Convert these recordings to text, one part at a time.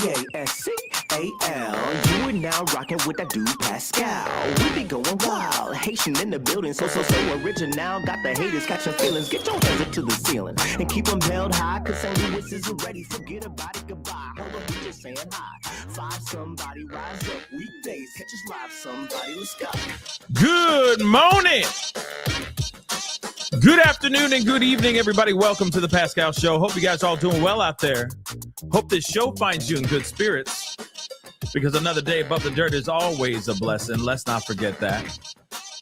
Pascal. You are now rocking with that dude Pascal. We be going wild, Haitian in the building, so original. Got the haters catching feelings. Get your hands up to the ceiling and keep them held high. Cause St. Louis isn't ready. Forget about it, goodbye. Hold up, we just saying hi. Five somebody rise up. Weekdays, catch us live. Somebody, let's go. Good morning. Good afternoon and good evening, everybody. Welcome to the Pascal Show. Hope you guys are all doing well out there. Hope this show finds you in good spirits, because another day above the dirt is always a blessing. Let's not forget that.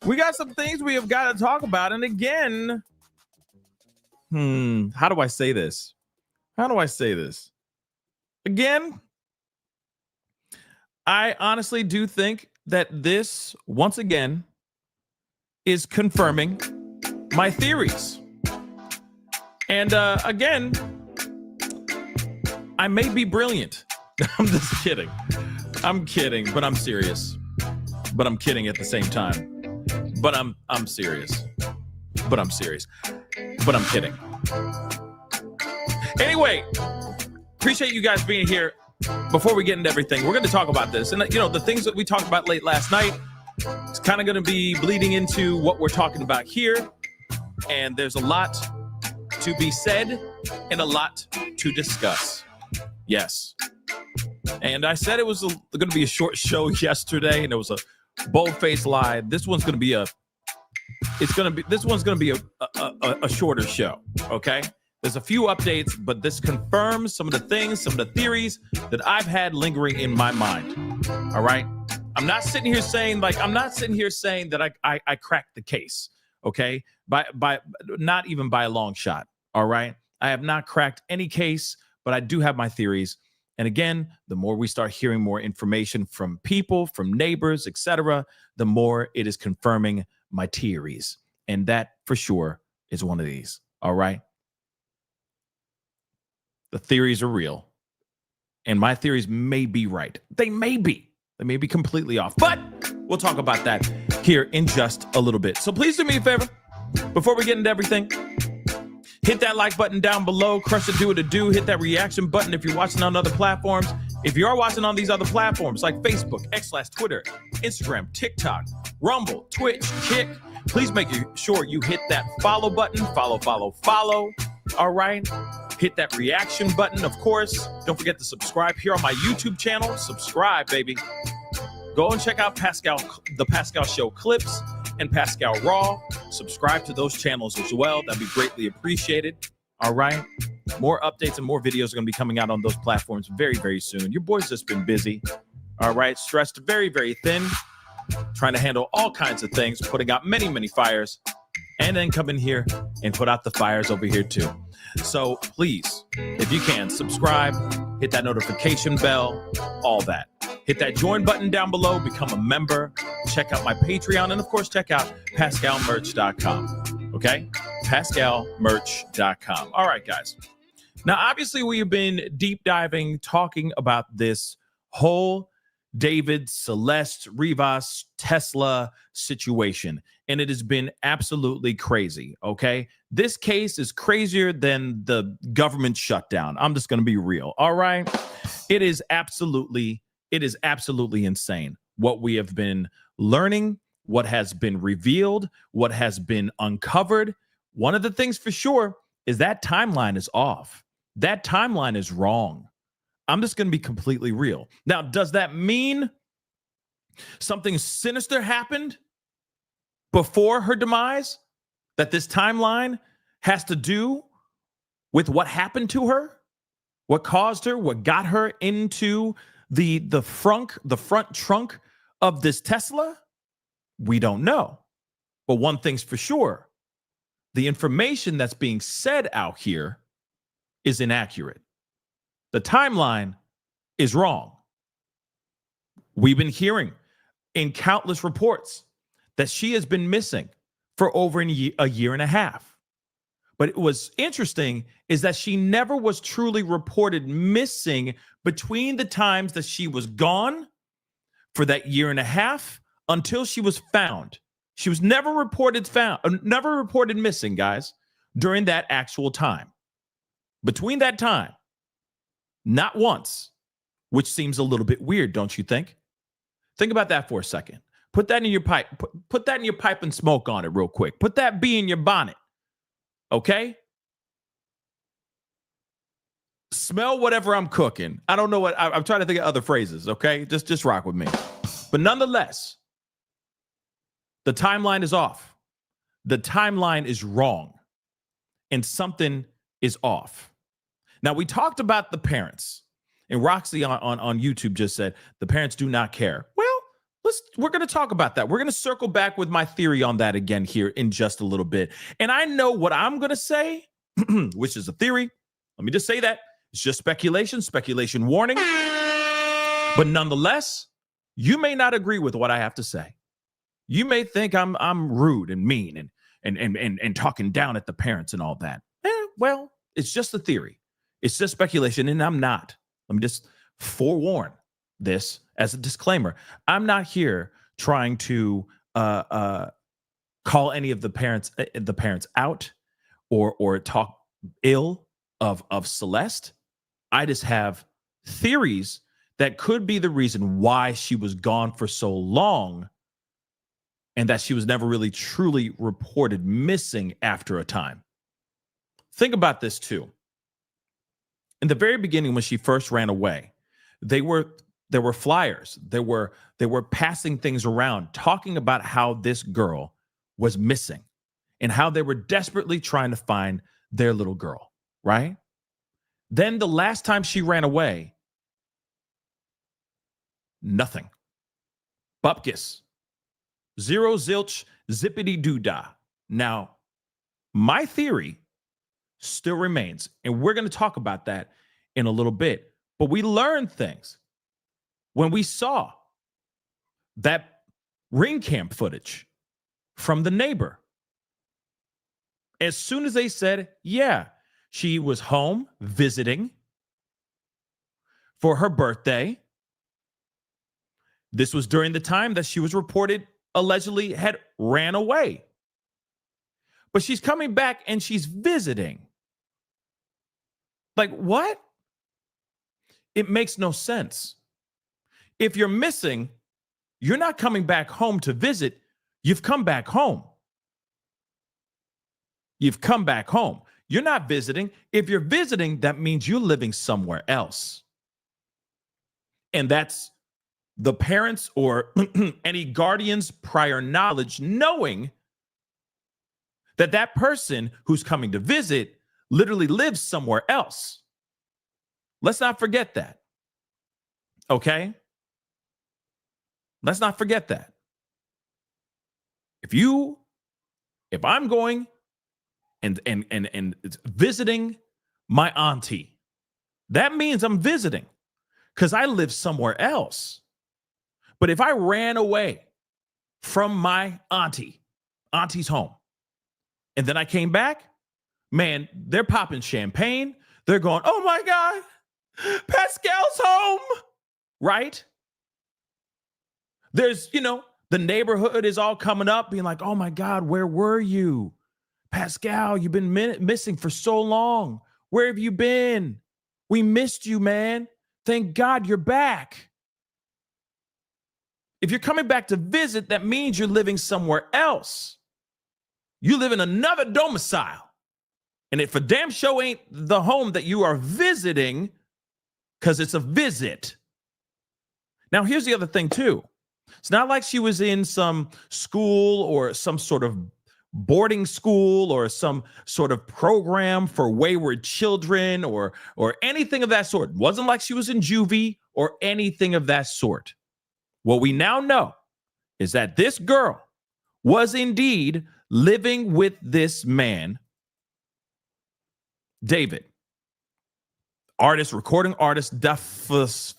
We got some things we have got to talk about. And again, how do I say this? Again, I honestly do think that this, once again, is confirming my theories. And again, I may be brilliant. I'm just kidding. I'm kidding, but I'm serious. But I'm kidding at the same time. But I'm serious. But I'm serious. But I'm kidding. Anyway, appreciate you guys being here. Before we get into everything, we're going to talk about this. And, you know, the things that we talked about late last night, it's kind of going to be bleeding into what we're talking about here. And there's a lot to be said and a lot to discuss. Yes. And I said it was going to be a short show yesterday, and it was a bold-faced lie. This one's going to be a shorter show, okay? There's a few updates, but this confirms some of the things, some of the theories that I've had lingering in my mind. All right? I'm not sitting here saying that I cracked the case, okay? By not even by a long shot. All right? I have not cracked any case, but I do have my theories. And again, the more we start hearing more information from people, from neighbors, etc., the more it is confirming my theories. And that, for sure, is one of these. All right? The theories are real. And my theories may be right. They may be. They may be completely off. But we'll talk about that here in just a little bit. So please do me a favor. Before we get into everything, hit that like button down below. Crush the do what it do. Hit that reaction button if you're watching on other platforms. If you are watching on these other platforms like Facebook, X/Twitter, Instagram, TikTok, Rumble, Twitch, Kick, please make sure you hit that follow button. Follow. All right? Hit that reaction button, of course. Don't forget to subscribe here on my YouTube channel. Subscribe, baby. Go and check out the Pascal Show clips and Pascal Raw. Subscribe to those channels as well. That'd be greatly appreciated. All right. More updates and more videos are going to be coming out on those platforms very, very soon. Your boy's just been busy. All right. Stressed very, very thin. Trying to handle all kinds of things. Putting out many, many fires. And then come in here and put out the fires over here too. So please, if you can, subscribe. Hit that notification bell. All that. Hit that join button down below, become a member, check out my Patreon, and of course, check out PascalMerch.com. Okay? PascalMerch.com. All right, guys. Now, obviously, we have been deep diving, talking about this whole David, Celeste, Rivas, Tesla situation, and it has been absolutely crazy, okay? This case is crazier than the government shutdown. I'm just going to be real, all right? It is absolutely insane what we have been learning, what has been revealed, what has been uncovered. One of the things for sure is that timeline is off. That timeline is wrong. I'm just going to be completely real. Now, does that mean something sinister happened before her demise? That this timeline has to do with what happened to her? What caused her? What got her into the front trunk of this Tesla? We don't know. But one thing's for sure. The information that's being said out here is inaccurate. The timeline is wrong. We've been hearing in countless reports that she has been missing for over a year and a half. But what's interesting is that she never was truly reported missing between the times that she was gone for that year and a half until she was found. She was never reported missing, guys, during that actual time. Between that time, not once, which seems a little bit weird, don't you think? Think about that for a second. Put that in your pipe. Put that in your pipe and smoke on it real quick. Put that bee in your bonnet. Okay? Smell whatever I'm cooking. I don't know what I'm trying to think of other phrases. Okay, just rock with me. But nonetheless, the timeline is off. The timeline is wrong, and something is off. Now, we talked about the parents, and Roxy on YouTube just said the parents do not care. Well, we're going to talk about that. We're going to circle back with my theory on that again here in just a little bit. And I know what I'm going to say, which is a theory. Let me just say that. It's just speculation warning. But nonetheless, you may not agree with what I have to say. You may think I'm rude and mean and talking down at the parents and all that. Well, it's just a theory. It's just speculation, and I'm not. Let me just forewarn this as a disclaimer. I'm not here trying to call any of the parents out or talk ill of Celeste. I just have theories that could be the reason why she was gone for so long and that she was never really truly reported missing after a time. Think about this too. In the very beginning, when she first ran away, there were flyers. They were passing things around, talking about how this girl was missing and how they were desperately trying to find their little girl, right? Then the last time she ran away, nothing. Bupkis. Zero zilch, zippity doo-dah. Now, my theory still remains, and we're going to talk about that in a little bit, but we learned things when we saw that ring cam footage from the neighbor. As soon as they said, yeah, she was home visiting for her birthday. This was during the time that she was reported allegedly had ran away. But she's coming back and she's visiting. Like, what? It makes no sense. If you're missing, you're not coming back home to visit. You've come back home. You've come back home. You're not visiting. If you're visiting, that means you're living somewhere else. And that's the parents or any guardian's prior knowledge, knowing that that person who's coming to visit literally lives somewhere else. Let's not forget that. Okay? Let's not forget that. If I'm going and visiting my auntie, that means I'm visiting because I live somewhere else. But if I ran away from my auntie's home, and then I came back, man, they're popping champagne. They're going, oh my God, Pascal's home, right? There's, the neighborhood is all coming up being like, oh my God, where were you? Pascal, you've been missing for so long. Where have you been? We missed you, man. Thank God you're back. If you're coming back to visit, that means you're living somewhere else. You live in another domicile. And it for damn sure ain't the home that you are visiting, because it's a visit. Now, here's the other thing, too. It's not like she was in some school or some sort of boarding school or some sort of program for wayward children or anything of that sort. It wasn't like she was in juvie or anything of that sort. What we now know is that this girl was indeed living with this man, David, recording artist, Duffadid,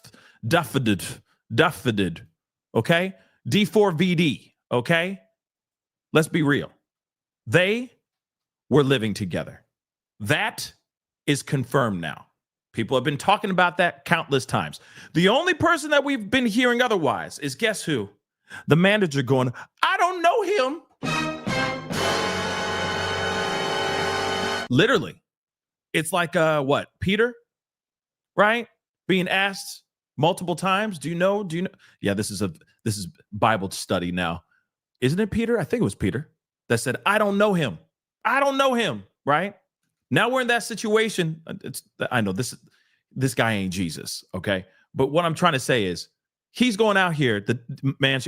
okay? D4VD, okay? Let's be real. They were living together. That is confirmed now. People have been talking about that countless times. The only person that we've been hearing otherwise is, guess who? The manager going, I don't know him. Literally. It's like, Peter, right? Being asked multiple times. Do you know? Yeah, this is Bible study now. Isn't it Peter? I think it was Peter that said, I don't know him. I don't know him, right? Now we're in that situation. I know this guy ain't Jesus, okay? But what I'm trying to say is he's going out here. The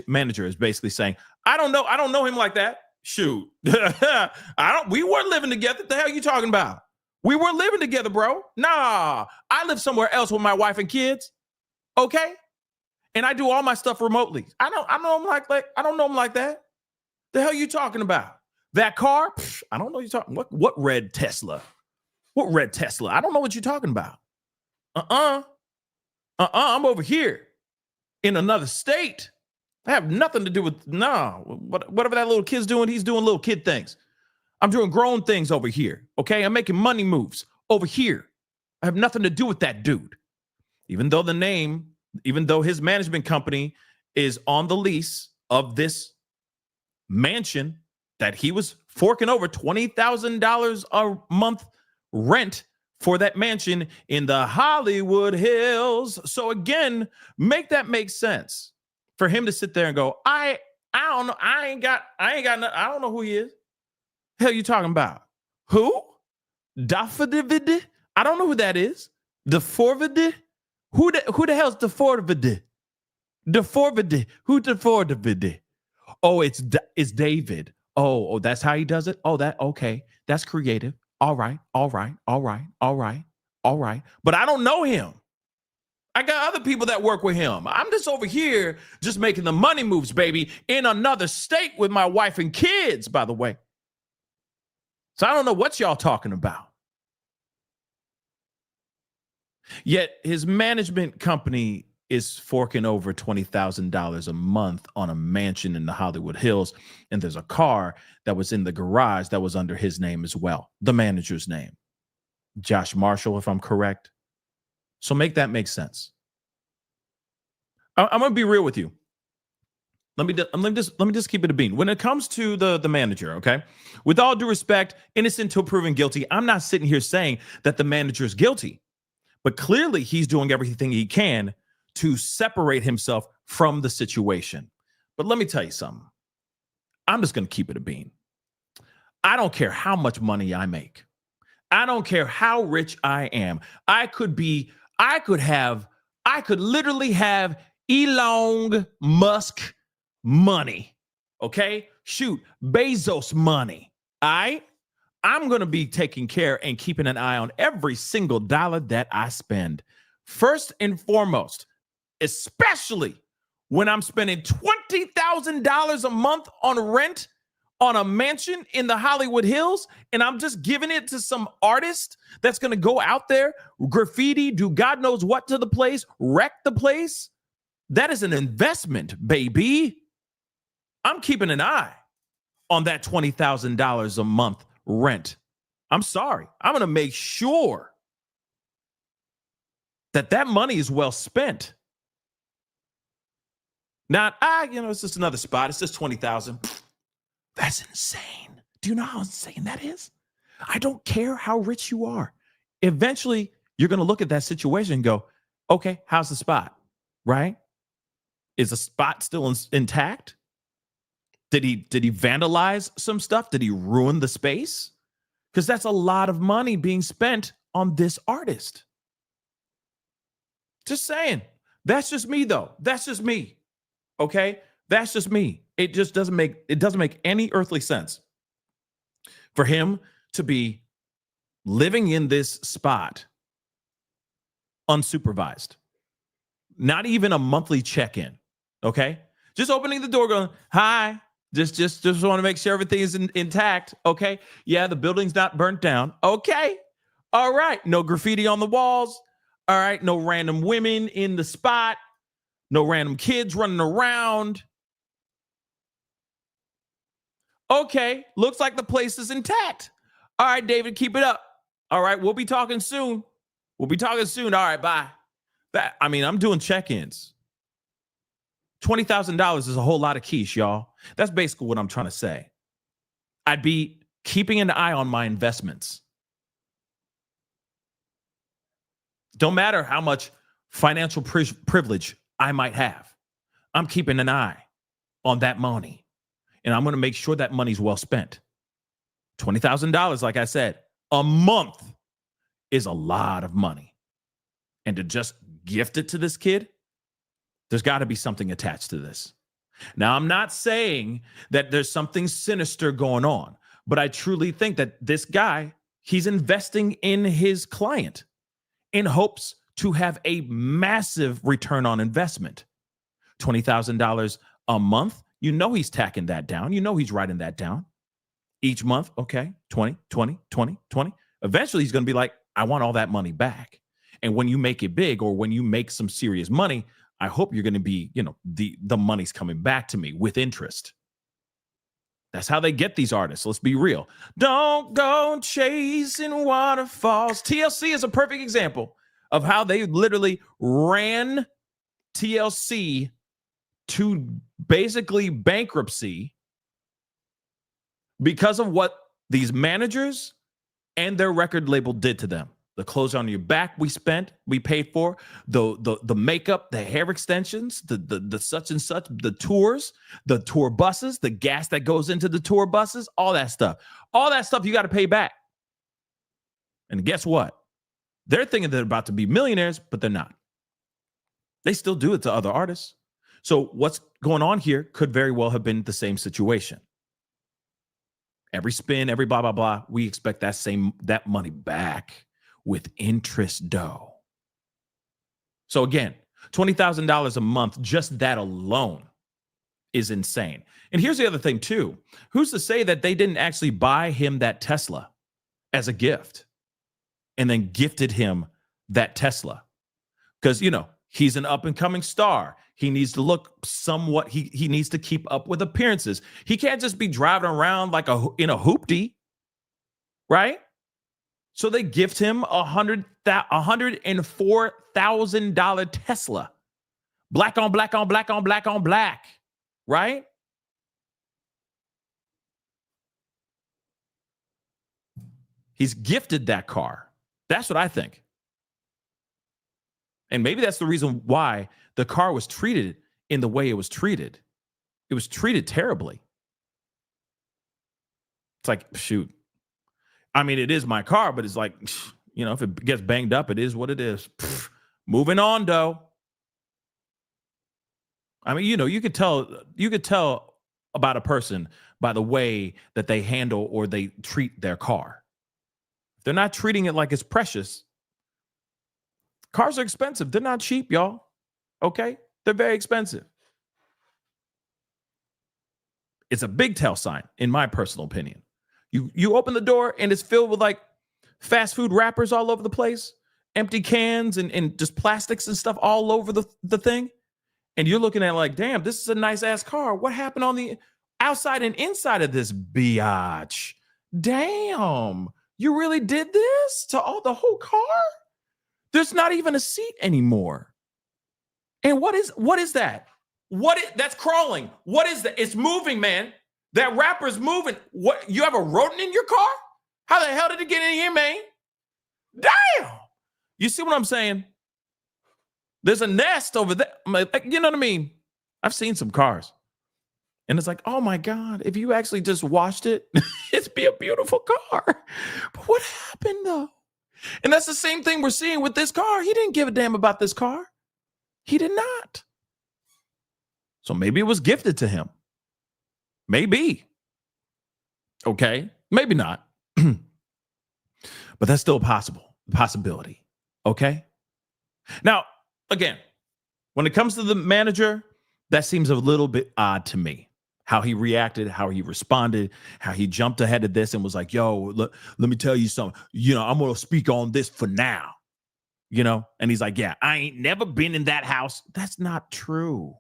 manager is basically saying, I don't know him like that. Shoot. We weren't living together. What the hell are you talking about? We weren't living together, bro. Nah, I live somewhere else with my wife and kids. Okay? And I do all my stuff remotely. I don't know him like that. The hell are you talking about? That car? Psh, I don't know what you're talking. What red Tesla? What red Tesla? I don't know what you're talking about. I'm over here in another state. I have nothing to do with whatever that little kid's doing, he's doing little kid things. I'm doing grown things over here. Okay. I'm making money moves over here. I have nothing to do with that dude. Even though his management company is on the lease of this mansion that he was forking over $20,000 a month rent for that mansion in the Hollywood Hills. So again, make that make sense for him to sit there and go, I don't know. I ain't got nothing. I don't know who he is. Hell you talking about? Who? Daffodil? I don't know who that is. DeForvide? Who the hell's DeForvide? DeForvide? Who DeForvide? Oh, it's David. Oh, that's how he does it? Oh, okay. That's creative. All right. But I don't know him. I got other people that work with him. I'm just over here just making the money moves, baby, in another state with my wife and kids, by the way. So I don't know what y'all talking about. Yet his management company is forking over $20,000 a month on a mansion in the Hollywood Hills. And there's a car that was in the garage that was under his name as well. The manager's name, Josh Marshall, if I'm correct. So make that make sense. I'm going to be real with you. Let me just keep it a bean. When it comes to the manager, okay, with all due respect, innocent till proven guilty, I'm not sitting here saying that the manager is guilty, but clearly he's doing everything he can to separate himself from the situation. But let me tell you something. I'm just going to keep it a bean. I don't care how much money I make. I don't care how rich I am. I could literally have Elon Musk money. Okay? Shoot, Bezos money. All right? I'm going to be taking care and keeping an eye on every single dollar that I spend. First and foremost, especially when I'm spending $20,000 a month on rent on a mansion in the Hollywood Hills, and I'm just giving it to some artist that's going to go out there, graffiti, do God knows what to the place, wreck the place. That is an investment, baby. I'm keeping an eye on that $20,000 a month rent. I'm sorry. I'm going to make sure that money is well spent. Not, it's just another spot. It's just 20,000. That's insane. Do you know how insane that is? I don't care how rich you are. Eventually, you're going to look at that situation and go, okay, how's the spot? Right? Is the spot still intact? Did he vandalize some stuff? Did he ruin the space? Because that's a lot of money being spent on this artist. Just saying. That's just me, though. That's just me. Okay? That's just me. It just doesn't make any earthly sense for him to be living in this spot unsupervised. Not even a monthly check-in. Okay? Just opening the door going, hi. Just want to make sure everything is intact. Okay? Yeah, the building's not burnt down. Okay. All right. No graffiti on the walls. All right. No random women in the spot. No random kids running around. Okay. Looks like the place is intact. All right, David, keep it up. All right. We'll be talking soon. All right. Bye. I'm doing check-ins. $20,000 is a whole lot of quiche, y'all. That's basically what I'm trying to say. I'd be keeping an eye on my investments. Don't matter how much financial privilege I might have. I'm keeping an eye on that money, and I'm going to make sure that money's well spent. $20,000, like I said, a month is a lot of money. And to just gift it to this kid, there's got to be something attached to this. Now, I'm not saying that there's something sinister going on, but I truly think that this guy, he's investing in his client in hopes to have a massive return on investment. $20,000 a month, you know he's tacking that down. You know he's writing that down. Each month, okay, 20, 20, 20, 20. Eventually, he's going to be like, I want all that money back. And when you make it big or when you make some serious money, I hope you're going to be, the money's coming back to me with interest. That's how they get these artists. Let's be real. Don't go chasing waterfalls. TLC is a perfect example of how they literally ran TLC to basically bankruptcy because of what these managers and their record label did to them. The clothes on your back we paid for, the makeup, the hair extensions, the such and such, the tours, the tour buses, the gas that goes into the tour buses, all that stuff. All that stuff you got to pay back. And guess what? They're thinking they're about to be millionaires, but they're not. They still do it to other artists. So what's going on here could very well have been the same situation. Every spin, every blah, blah, blah, we expect that money back with interest, though. So again, $20,000 a month, just that alone is insane. And here's the other thing too. Who's to say that they didn't actually buy him that Tesla as a gift and then gifted him that Tesla? Because, he's an up and coming star. He needs to look somewhat, he needs to keep up with appearances. He can't just be driving around like in a hoopty, right? So they gift him $104,000 Tesla. Black on black on black on black on black, right? He's gifted that car. That's what I think. And maybe that's the reason why the car was treated in the way it was treated. It was treated terribly. It's like, shoot. I mean, it is my car, but it's like, if it gets banged up, it is what it is. Moving on, though. I mean, you could tell about a person by the way that they handle or they treat their car. If they're not treating it like it's precious. Cars are expensive. They're not cheap, y'all. Okay? They're very expensive. It's a big tell sign, in my personal opinion. You open the door and it's filled with like fast food wrappers all over the place, empty cans and just plastics and stuff all over the thing. And you're looking at it like, damn, this is a nice ass car. What happened on the outside and inside of this biatch? Damn, you really did this to the whole car? There's not even a seat anymore. And what is that? That's crawling. What is that? It's moving, man. That wrapper's moving. What? You have a rodent in your car? How the hell did it get in here, man? Damn. You see what I'm saying? There's a nest over there. You know what I mean? I've seen some cars. And it's like, oh my God, if you actually just washed it, it'd be a beautiful car. But what happened though? And that's the same thing we're seeing with this car. He didn't give a damn about this car. He did not. So maybe it was gifted to him. Maybe. Okay. Maybe not. But that's still a possibility. Okay. Now, again, when it comes to the manager, that seems a little bit odd to me. How he reacted, how he responded, how he jumped ahead of this and was like, yo, let me tell you something. I'm going to speak on this for now. And he's like, yeah, I ain't never been in that house. That's not true.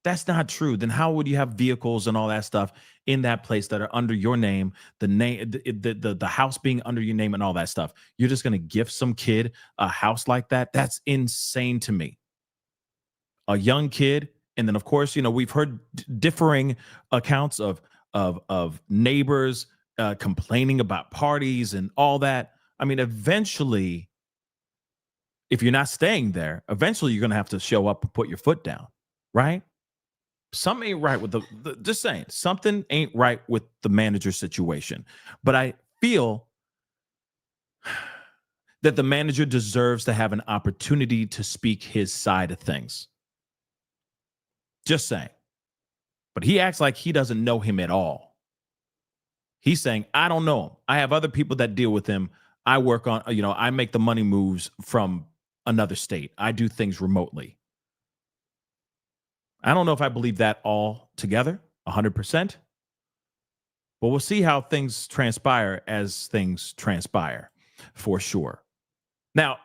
That's not true. Then how would you have vehicles and all that stuff in that place that are under your name, the house being under your name and all that stuff? You're just going to gift some kid a house like that? That's insane to me. A young kid. And then, of course, we've heard differing accounts of neighbors complaining about parties and all that. I mean, eventually, if you're not staying there, eventually you're going to have to show up and put your foot down, right? Something ain't right with just saying, something ain't right with the manager situation. But I feel that the manager deserves to have an opportunity to speak his side of things. Just saying. But he acts like he doesn't know him at all. He's saying, I don't know him. I have other people that deal with him. I work on, I make the money moves from another state. I do things remotely. I don't know if I believe that all together, 100%. But we'll see how things transpire as things transpire, for sure. Now,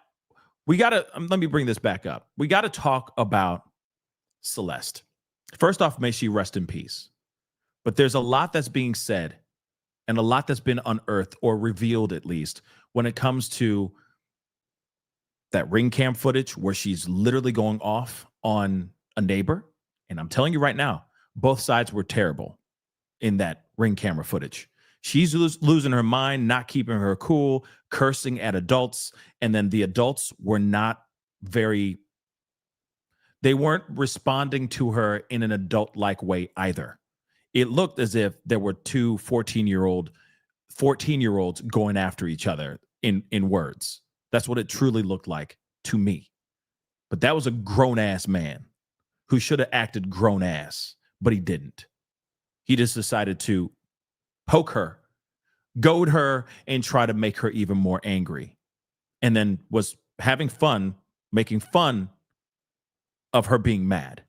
let me bring this back up. We got to talk about Celeste. First off, may she rest in peace. But there's a lot that's being said and a lot that's been unearthed or revealed, at least, when it comes to that ring cam footage where she's literally going off on a neighbor. And I'm telling you right now, both sides were terrible in that ring camera footage. She's losing her mind, not keeping her cool, cursing at adults. And then the adults were they weren't responding to her in an adult-like way either. It looked as if there were two 14-year-olds going after each other in words. That's what it truly looked like to me. But that was a grown-ass man who should have acted grown-ass, but he didn't. He just decided to poke her, goad her, and try to make her even more angry. And then was having fun, making fun of her being mad.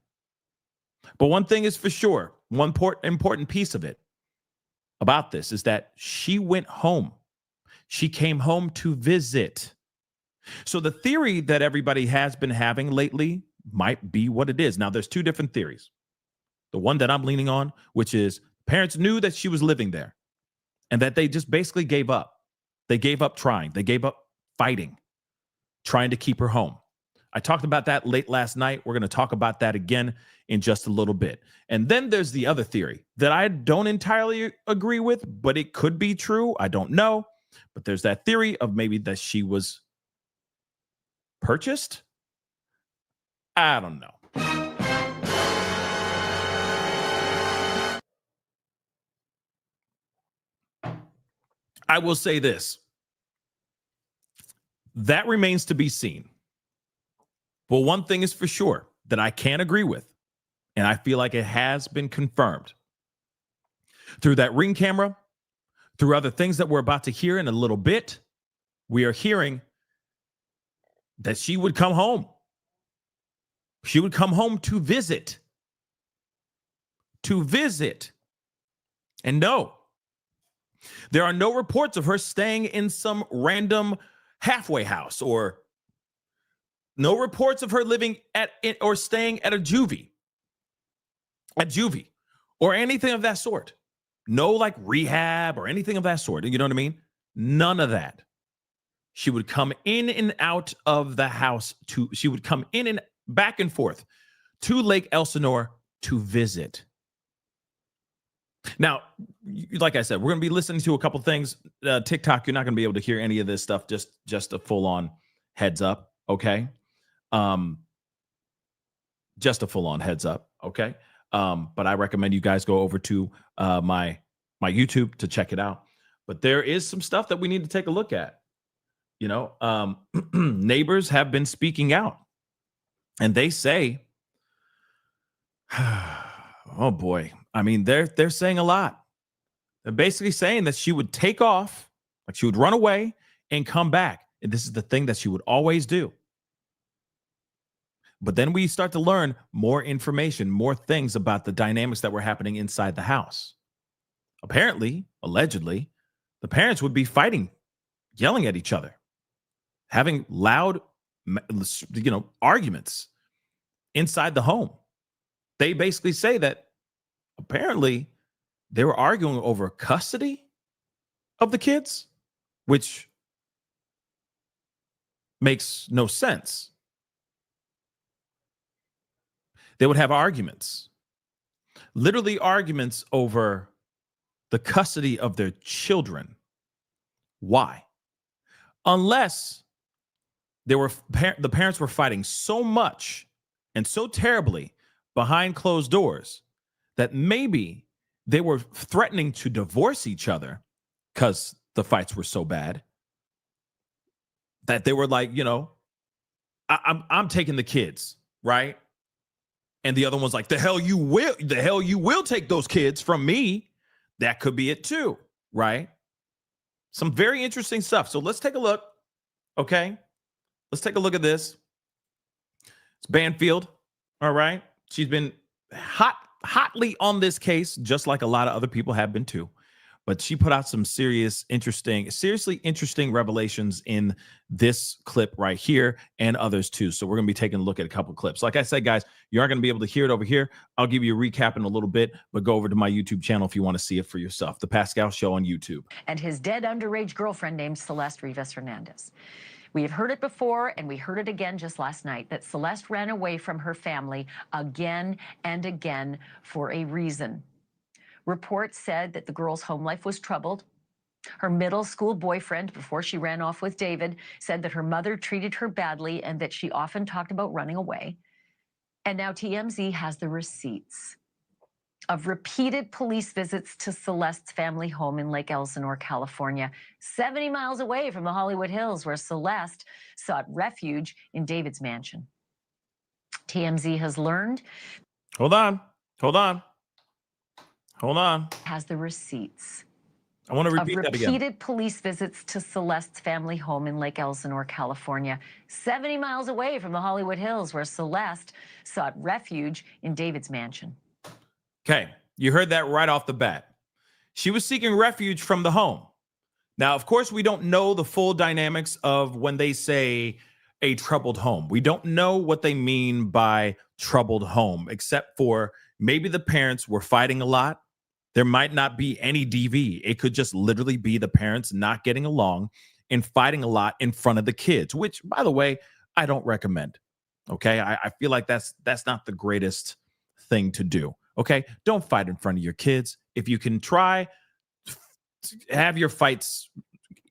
But one thing is for sure, one important piece of it about this is that she went home. She came home to visit. So the theory that everybody has been having lately might be what it is. Now, there's two different theories. The one that I'm leaning on, which is parents knew that she was living there and that they just basically gave up. They gave up trying. They gave up fighting, trying to keep her home. I talked about that late last night. We're going to talk about that again in just a little bit. And then there's the other theory that I don't entirely agree with, but it could be true. I don't know. But there's that theory of maybe that she was purchased. I don't know. I will say this. That remains to be seen. Well, one thing is for sure that I can't agree with, and I feel like it has been confirmed through that ring camera, through other things that we're about to hear in a little bit. We are hearing that she would come home. She would come home to visit. To visit. And no, there are no reports of her staying in some random halfway house or no reports of her living at or staying at a juvie or anything of that sort. No like rehab or anything of that sort. You know what I mean? None of that. She would come in and out of the house she would come in and back and forth to Lake Elsinore to visit. Now, like I said, we're going to be listening to a couple things. TikTok, you're not going to be able to hear any of this stuff. Just a full-on heads up, okay? Just a full-on heads up, okay? But I recommend you guys go over to my YouTube to check it out. But there is some stuff that we need to take a look at. You know, neighbors have been speaking out, and they say, oh boy, I mean, they're saying a lot. They're basically saying that she would take off, like she would run away and come back. And this is the thing that she would always do. But then we start to learn more information, more things about the dynamics that were happening inside the house. Apparently, allegedly, the parents would be fighting, yelling at each other, having loud, arguments inside the home. They basically say that apparently they were arguing over custody of the kids, which makes no sense. They would have arguments, literally arguments over the custody of their children. Why? Unless the parents were fighting so much and so terribly behind closed doors that maybe they were threatening to divorce each other because the fights were so bad that they were like, I'm taking the kids, right? And the other one's like, the hell you will take those kids from me. That could be it too, right? Some very interesting stuff. So let's take a look. Okay. Let's take a look at this. It's Banfield. All right. She's been hotly on this case, just like a lot of other people have been too. But she put out some seriously interesting revelations in this clip right here and others too. So we're going to be taking a look at a couple clips. Like I said, guys, you aren't going to be able to hear it over here. I'll give you a recap in a little bit, but go over to my YouTube channel if you want to see it for yourself. The Pascal Show on YouTube. And his dead underage girlfriend named Celeste Rivas Hernandez. We have heard it before, and we heard it again just last night, that Celeste ran away from her family again and again for a reason. Reports said that the girl's home life was troubled. Her middle school boyfriend, before she ran off with David, said that her mother treated her badly and that she often talked about running away. And now TMZ has the receipts of repeated police visits to Celeste's family home in Lake Elsinore, California, 70 miles away from the Hollywood Hills, where Celeste sought refuge in David's mansion. TMZ has learned. Hold on. Has the receipts. I want to repeat that again. Repeated police visits to Celeste's family home in Lake Elsinore, California, 70 miles away from the Hollywood Hills, where Celeste sought refuge in David's mansion. Okay, you heard that right off the bat. She was seeking refuge from the home. Now, of course, we don't know the full dynamics of when they say a troubled home. We don't know what they mean by troubled home, except for maybe the parents were fighting a lot. There might not be any DV. It could just literally be the parents not getting along and fighting a lot in front of the kids, which, by the way, I don't recommend. Okay, I feel like that's not the greatest thing to do. Okay, don't fight in front of your kids. If you can try, have your fights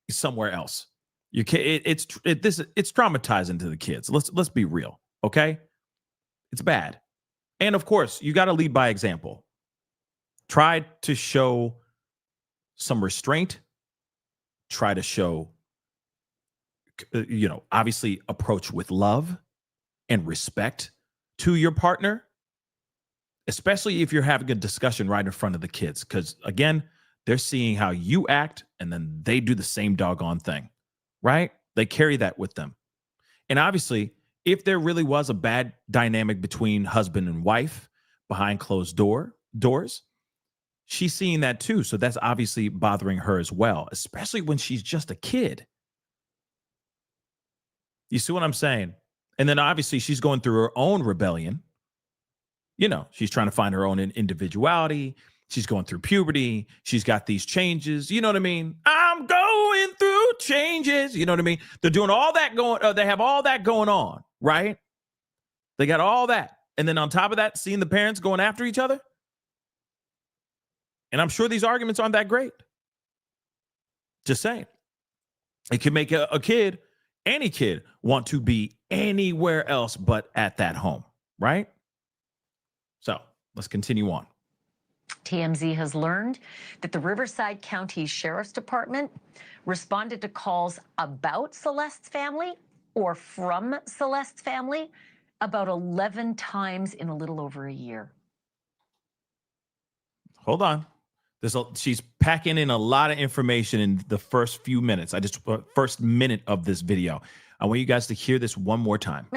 somewhere else. You can. It's traumatizing to the kids. Let's be real. Okay, it's bad, and of course, you got to lead by example. Try to show some restraint. Try to show, obviously approach with love and respect to your partner, especially if you're having a discussion right in front of the kids. Because again, they're seeing how you act and then they do the same doggone thing, right? They carry that with them. And obviously, if there really was a bad dynamic between husband and wife behind closed doors, she's seeing that too. So that's obviously bothering her as well, especially when she's just a kid. You see what I'm saying? And then obviously she's going through her own rebellion. She's trying to find her own individuality. She's going through puberty. She's got these changes. You know what I mean? I'm going through changes. You know what I mean? They're doing all that they have all that going on, right? They got all that. And then on top of that, seeing the parents going after each other. And I'm sure these arguments aren't that great. Just saying. It can make any kid, want to be anywhere else but at that home, right? So let's continue on. TMZ has learned that the Riverside County Sheriff's Department responded to calls about Celeste's family or from Celeste's family about 11 times in a little over a year. Hold on. She's packing in a lot of information in the first few minutes. First minute of this video. I want you guys to hear this one more time.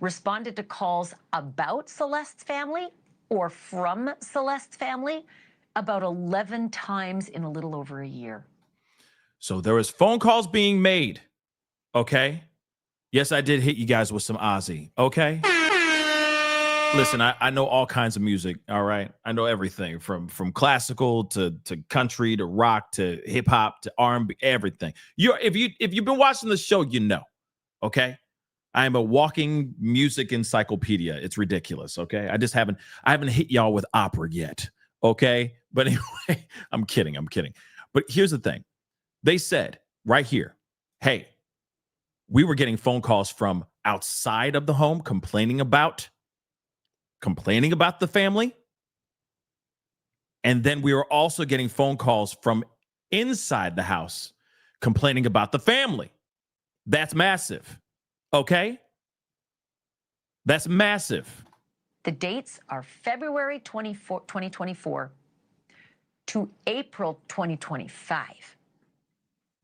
Responded to calls about Celeste's family or from Celeste's family about 11 times in a little over a year. So there was phone calls being made. Okay. Yes, I did hit you guys with some Ozzy. Okay. Listen, I know all kinds of music. All right. I know everything from classical to country to rock to hip hop to R&B, everything. If you've been watching the show, you know. Okay. I am a walking music encyclopedia. It's ridiculous. Okay. I haven't hit y'all with opera yet. Okay. But anyway, I'm kidding. But here's the thing. They said right here, hey, we were getting phone calls from outside of the home complaining about the family. And then we were also getting phone calls from inside the house complaining about the family. That's massive. Okay? That's massive. The dates are February 2024 to April 2025.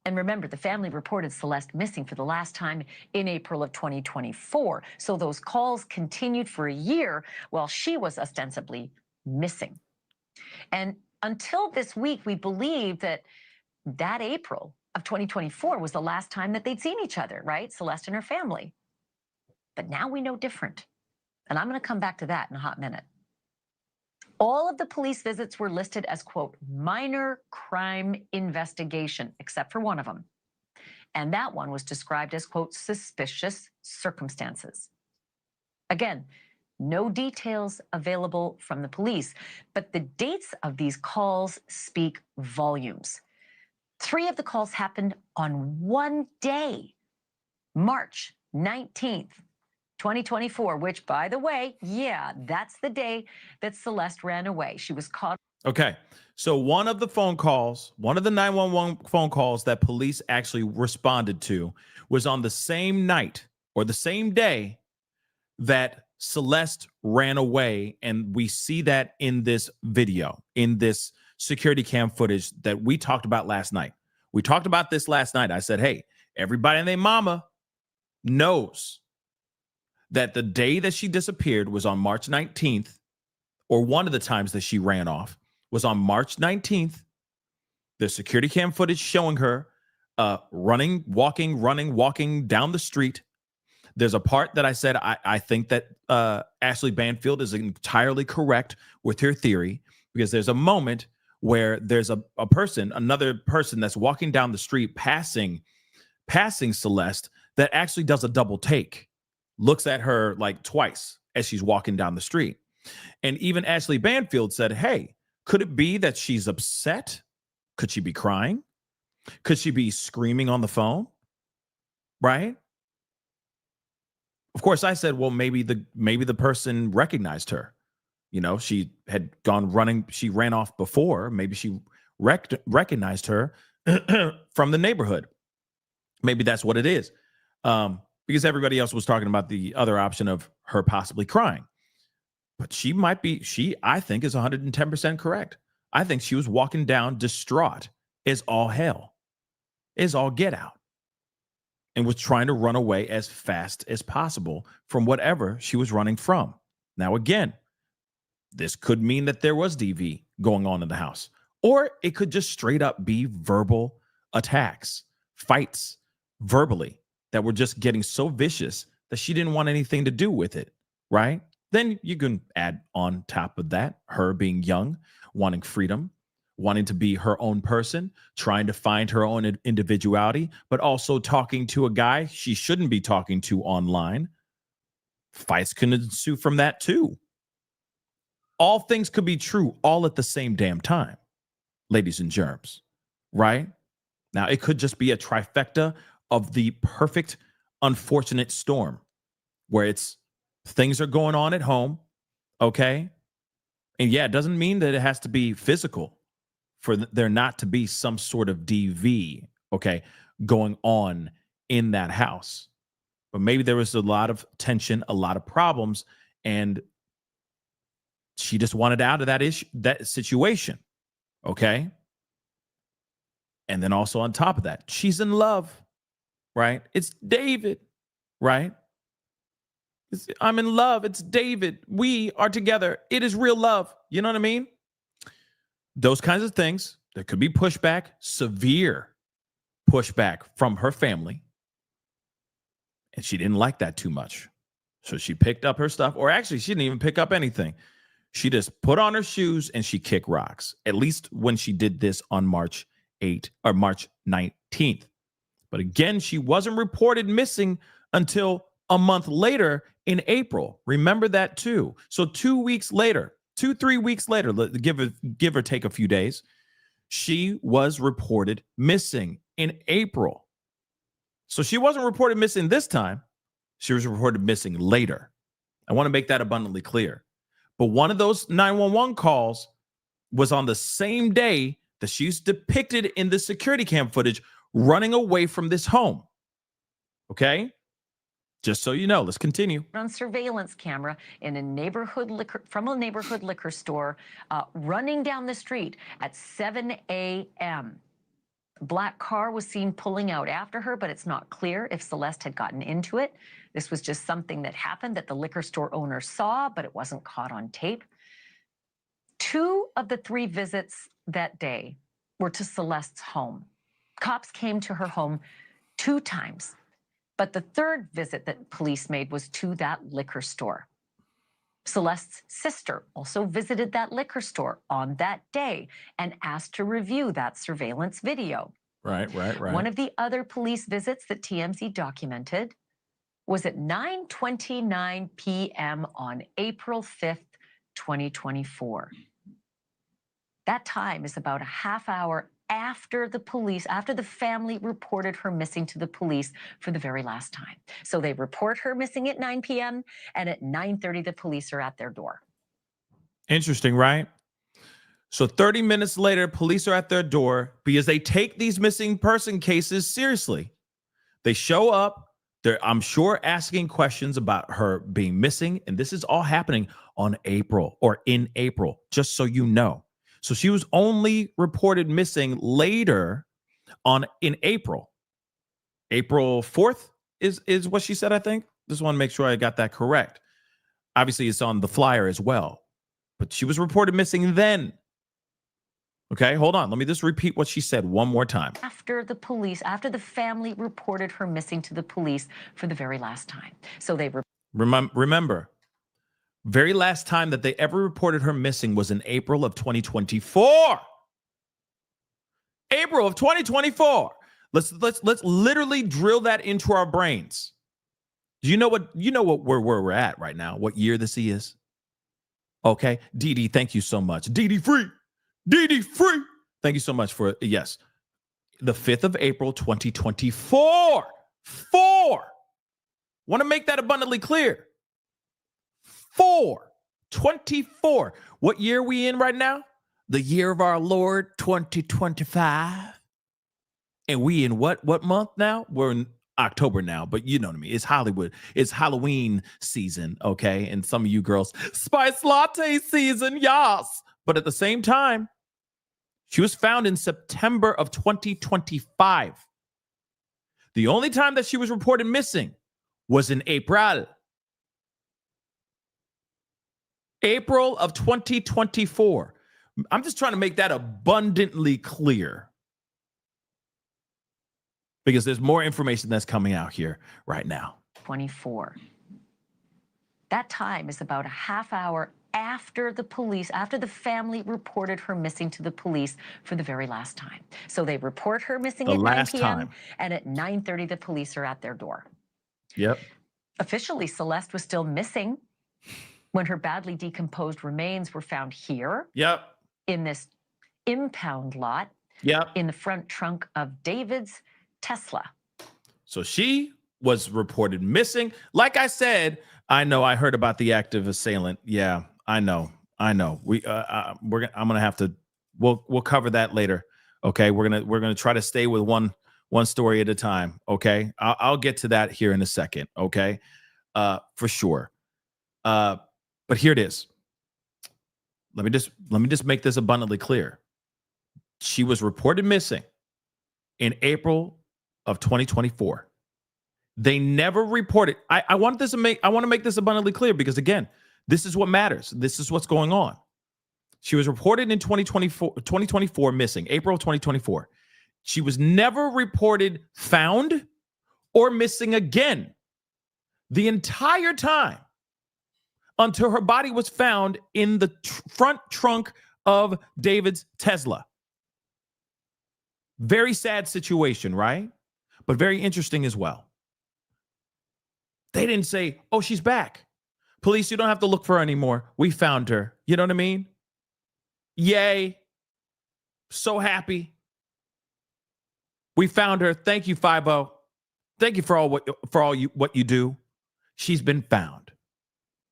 And remember, the family reported Celeste missing for the last time in April of 2024. So those calls continued for a year while she was ostensibly missing. And until this week, we believed that April of 2024 was the last time that they'd seen each other, right? Celeste and her family. But now we know different. And I'm going to come back to that in a hot minute. All of the police visits were listed as, quote, minor crime investigation, except for one of them. And that one was described as, quote, suspicious circumstances. Again, no details available from the police, but the dates of these calls speak volumes. 3 of the calls happened on one day, March 19th. 2024, which, by the way, yeah, that's the day that Celeste ran away. She was caught. Okay. So one of the 911 phone calls that police actually responded to was on the same night or the same day that Celeste ran away. And we see that in this video, in this security cam footage that we talked about last night. We talked about this last night. I said, hey, everybody and their mama knows that the day that she disappeared was on March 19th, or one of the times that she ran off was on March 19th. The security cam footage showing her walking down the street. There's a part that I said I think that Ashley Banfield is entirely correct with her theory, because there's a moment where there's another person that's walking down the street passing Celeste that actually does a double take. Looks at her like twice as she's walking down the street. And even Ashley Banfield said, hey, could it be that she's upset? Could she be crying? Could she be screaming on the phone? Right? Of course, I said, well, maybe the person recognized her. You know, she had gone running. She ran off before. Maybe she recognized her from the neighborhood. Maybe that's what it is. Because everybody else was talking about the other option of her possibly crying. But she, I think, is 110% correct. I think she was walking down distraught as all hell, as all get out, and was trying to run away as fast as possible from whatever she was running from. Now, again, this could mean that there was DV going on in the house, or it could just straight up be verbal attacks, fights verbally, that were just getting so vicious that she didn't want anything to do with it, right? Then you can add on top of that, her being young, wanting freedom, wanting to be her own person, trying to find her own individuality, but also talking to a guy she shouldn't be talking to online. Fights can ensue from that too. All things could be true all at the same damn time, ladies and germs, right? Now, it could just be a trifecta of the perfect, unfortunate storm where things are going on at home, okay? And yeah, it doesn't mean that it has to be physical for there not to be some sort of DV, okay, going on in that house. But maybe there was a lot of tension, a lot of problems, and she just wanted out of that situation, okay? And then also on top of that, she's in love. Right? It's David, right? I'm in love. It's David. We are together. It is real love. You know what I mean? Those kinds of things. There could be pushback, severe pushback from her family. And she didn't like that too much. So she picked up her stuff, or actually, she didn't even pick up anything. She just put on her shoes and she kicked rocks, at least when she did this on March 8th or March 19th. But again, she wasn't reported missing until a month later in April. Remember that too. So 2 weeks later, 3 weeks later, give or take a few days, she was reported missing in April. So she wasn't reported missing this time. She was reported missing later. I want to make that abundantly clear. But one of those 911 calls was on the same day that she's depicted in the security cam footage running away from this home. Okay? Just so you know, let's continue. On surveillance camera in a neighborhood liquor store, running down the street at 7 a.m. Black car was seen pulling out after her, but it's not clear if Celeste had gotten into it. This was just something that happened that the liquor store owner saw, but it wasn't caught on tape. 2 of the 3 visits that day were to Celeste's home. Cops came to her home 2 times, but the 3rd visit that police made was to that liquor store. Celeste's sister also visited that liquor store on that day and asked to review that surveillance video. Right. One of the other police visits that TMZ documented was at 9:29 p.m. on April 5th, 2024. That time is about a half hour after the family reported her missing to the police for the very last time. So they report her missing at 9 p.m. and at 9:30 the police are at their door. Interesting, right? So 30 minutes later, police are at their door because they take these missing person cases seriously. They show up. They're, I'm sure, asking questions about her being missing. And this is all happening in April, just so you know. So she was only reported missing later in April. April 4th is what she said, I think. Just want to make sure I got that correct. Obviously, it's on the flyer as well. But she was reported missing then. Okay, hold on. Let me just repeat what she said one more time. After the family reported her missing to the police for the very last time. So they remember, very last time that they ever reported her missing was in April of 2024. April of 2024. Let's literally drill that into our brains. Do you know where we're at right now? What year this is? Okay, Dee, thank you so much. Dee free. Thank you so much for yes. The 5th of April 2024. Want to make that abundantly clear. 24. What year are we in right now? The year of our Lord 2025. And we in what month now? We're in October now, but you know what I mean. It's Hollywood. It's Halloween season, okay? And some of you girls, spice latte season, yes. But at the same time, she was found in September of 2025. The only time that she was reported missing was in April of 2024. I'm just trying to make that abundantly clear because there's more information that's coming out here right now. 24. That time is about a half hour after the family reported her missing to the police for the very last time. So they report her missing at 9 p.m. and at 9:30 the police are at their door. Yep. Officially, Celeste was still missing when her badly decomposed remains were found here. Yep. In this impound lot. Yep. In the front trunk of David's Tesla. So she was reported missing. Like I said, I know I heard about the active assailant. Yeah, I know. I'm gonna have to. We'll cover that later. Okay, we're gonna try to stay with one story at a time. Okay, I'll get to that here in a second. Okay, for sure. But here it is. Let me just make this abundantly clear. She was reported missing in April of 2024. They never reported. I want to make this abundantly clear because again, this is what matters. This is what's going on. She was reported in 2024 missing, April of 2024. She was never reported found or missing again the entire time until her body was found in the front trunk of David's Tesla. Very sad situation, right? But very interesting as well. They didn't say, oh, she's back. Police, you don't have to look for her anymore. We found her. You know what I mean? Yay. So happy. We found her. Thank you, 5-0. Thank you for what you do. She's been found.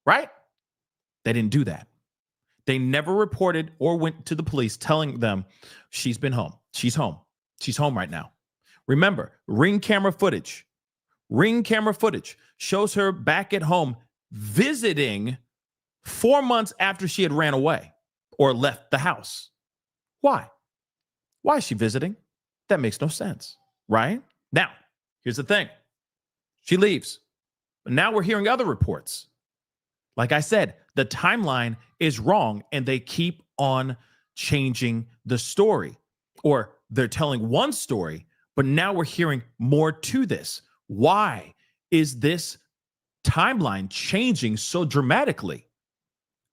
Right? They didn't do that. They never reported or went to the police telling them she's been home. She's home. She's home right now. Remember, ring camera footage shows her back at home visiting 4 months after she had ran away or left the house. Why? Why is she visiting? That makes no sense, right? Now, here's the thing. She leaves. But now we're hearing other reports. Like I said, the timeline is wrong and they keep on changing the story. Or they're telling one story, but now we're hearing more to this. Why is this timeline changing so dramatically?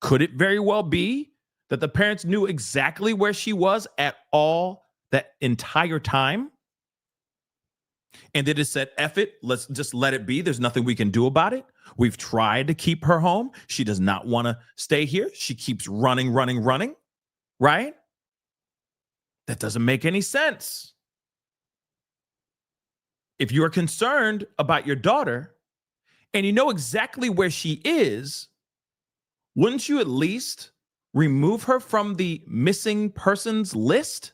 Could it very well be that the parents knew exactly where she was at all that entire time? And they just said, F it, let's just let it be. There's nothing we can do about it. We've tried to keep her home. She does not want to stay here. She keeps running, right? That doesn't make any sense. If you are concerned about your daughter and you know exactly where she is, wouldn't you at least remove her from the missing persons list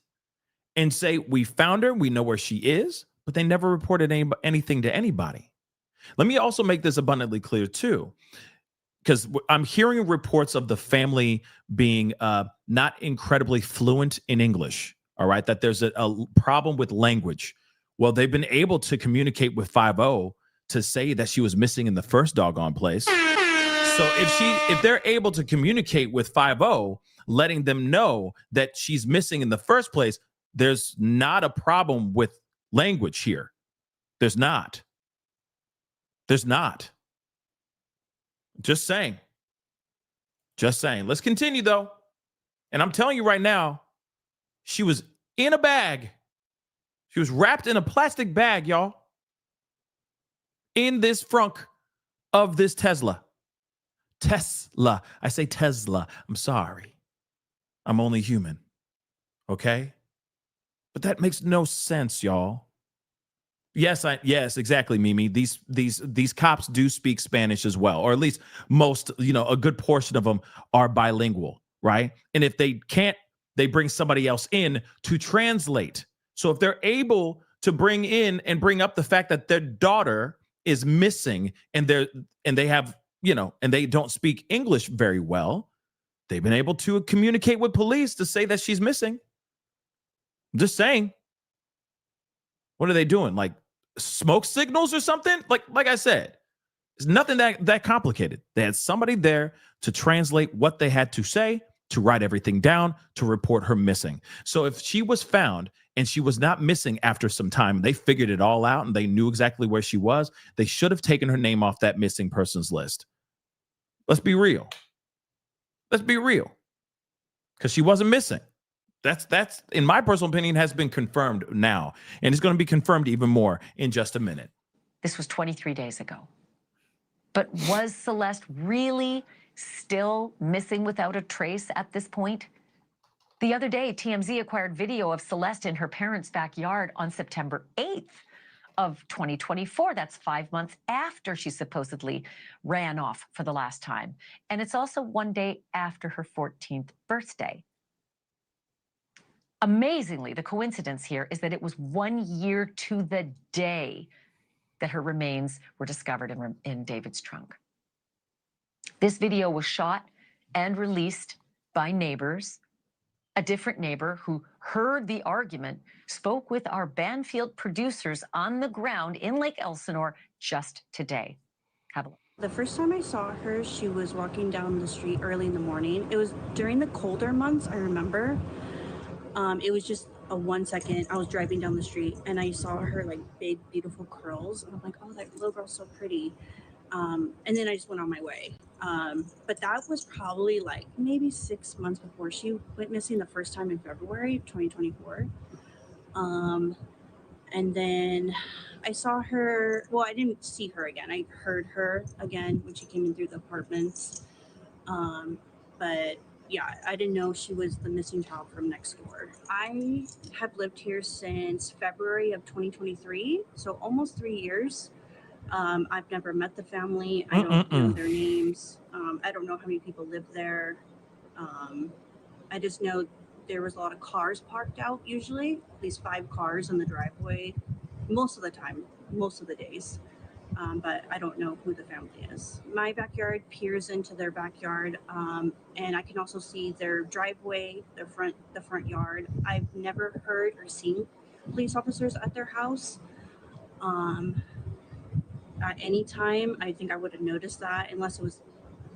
and say, we found her, we know where she is, but they never reported anything to anybody? Let me also make this abundantly clear too, because I'm hearing reports of the family being not incredibly fluent in English, all right, that there's a problem with language. Well, they've been able to communicate with 5-0 to say that she was missing in the first doggone place. So if they're able to communicate with 5-0, letting them know that she's missing in the first place, there's not a problem with language here. There's not. Just saying. Let's continue though. And I'm telling you right now, she was in a bag. She was wrapped in a plastic bag, y'all, in this frunk of this Tesla. I say Tesla. I'm sorry. I'm only human. Okay? But that makes no sense, y'all. Yes, exactly, Mimi. These cops do speak Spanish as well, or at least most, a good portion of them are bilingual, right? And if they can't, they bring somebody else in to translate. So if they're able to bring in and bring up the fact that their daughter is missing and they have, and they don't speak English very well, they've been able to communicate with police to say that she's missing. I'm just saying. What are they doing? Like smoke signals or something? Like I said, it's nothing that complicated. They had somebody there to translate what they had to say, to write everything down, to report her missing. So if she was found and she was not missing after some time, they figured it all out and they knew exactly where she was, they should have taken her name off that missing persons list. Let's be real. Because she wasn't missing. That's in my personal opinion has been confirmed now, and it's going to be confirmed even more in just a minute. This was 23 days ago. But was Celeste really still missing without a trace at this point? The other day, TMZ acquired video of Celeste in her parents' backyard on September 8th of 2024. That's 5 months after she supposedly ran off for the last time. And it's also one day after her 14th birthday. Amazingly, the coincidence here is that it was 1 year to the day that her remains were discovered in David's trunk. This video was shot and released by neighbors. A different neighbor who heard the argument spoke with our Banfield producers on the ground in Lake Elsinore just today. Have a look. The first time I saw her, she was walking down the street early in the morning. It was during the colder months, I remember. It was just a 1 second. I was driving down the street and I saw her like big, beautiful curls. And I'm like, oh, that little girl's so pretty. And then I just went on my way. But that was probably like maybe 6 months before she went missing the first time in February 2024. And then I saw her, well, I didn't see her again. I heard her again when she came in through the apartments. But yeah, I didn't know she was the missing child from next door. I have lived here since February of 2023, so almost 3 years. I've never met the family. I don't know their names. I don't know how many people live there. Um, I just know there was a lot of cars parked out usually, at least 5 cars in the driveway, most of the time, most of the days. But I don't know who the family is. My backyard peers into their backyard, and I can also see their driveway, the front yard. I've never heard or seen police officers at their house. Um, at any time, I think I would have noticed that unless it was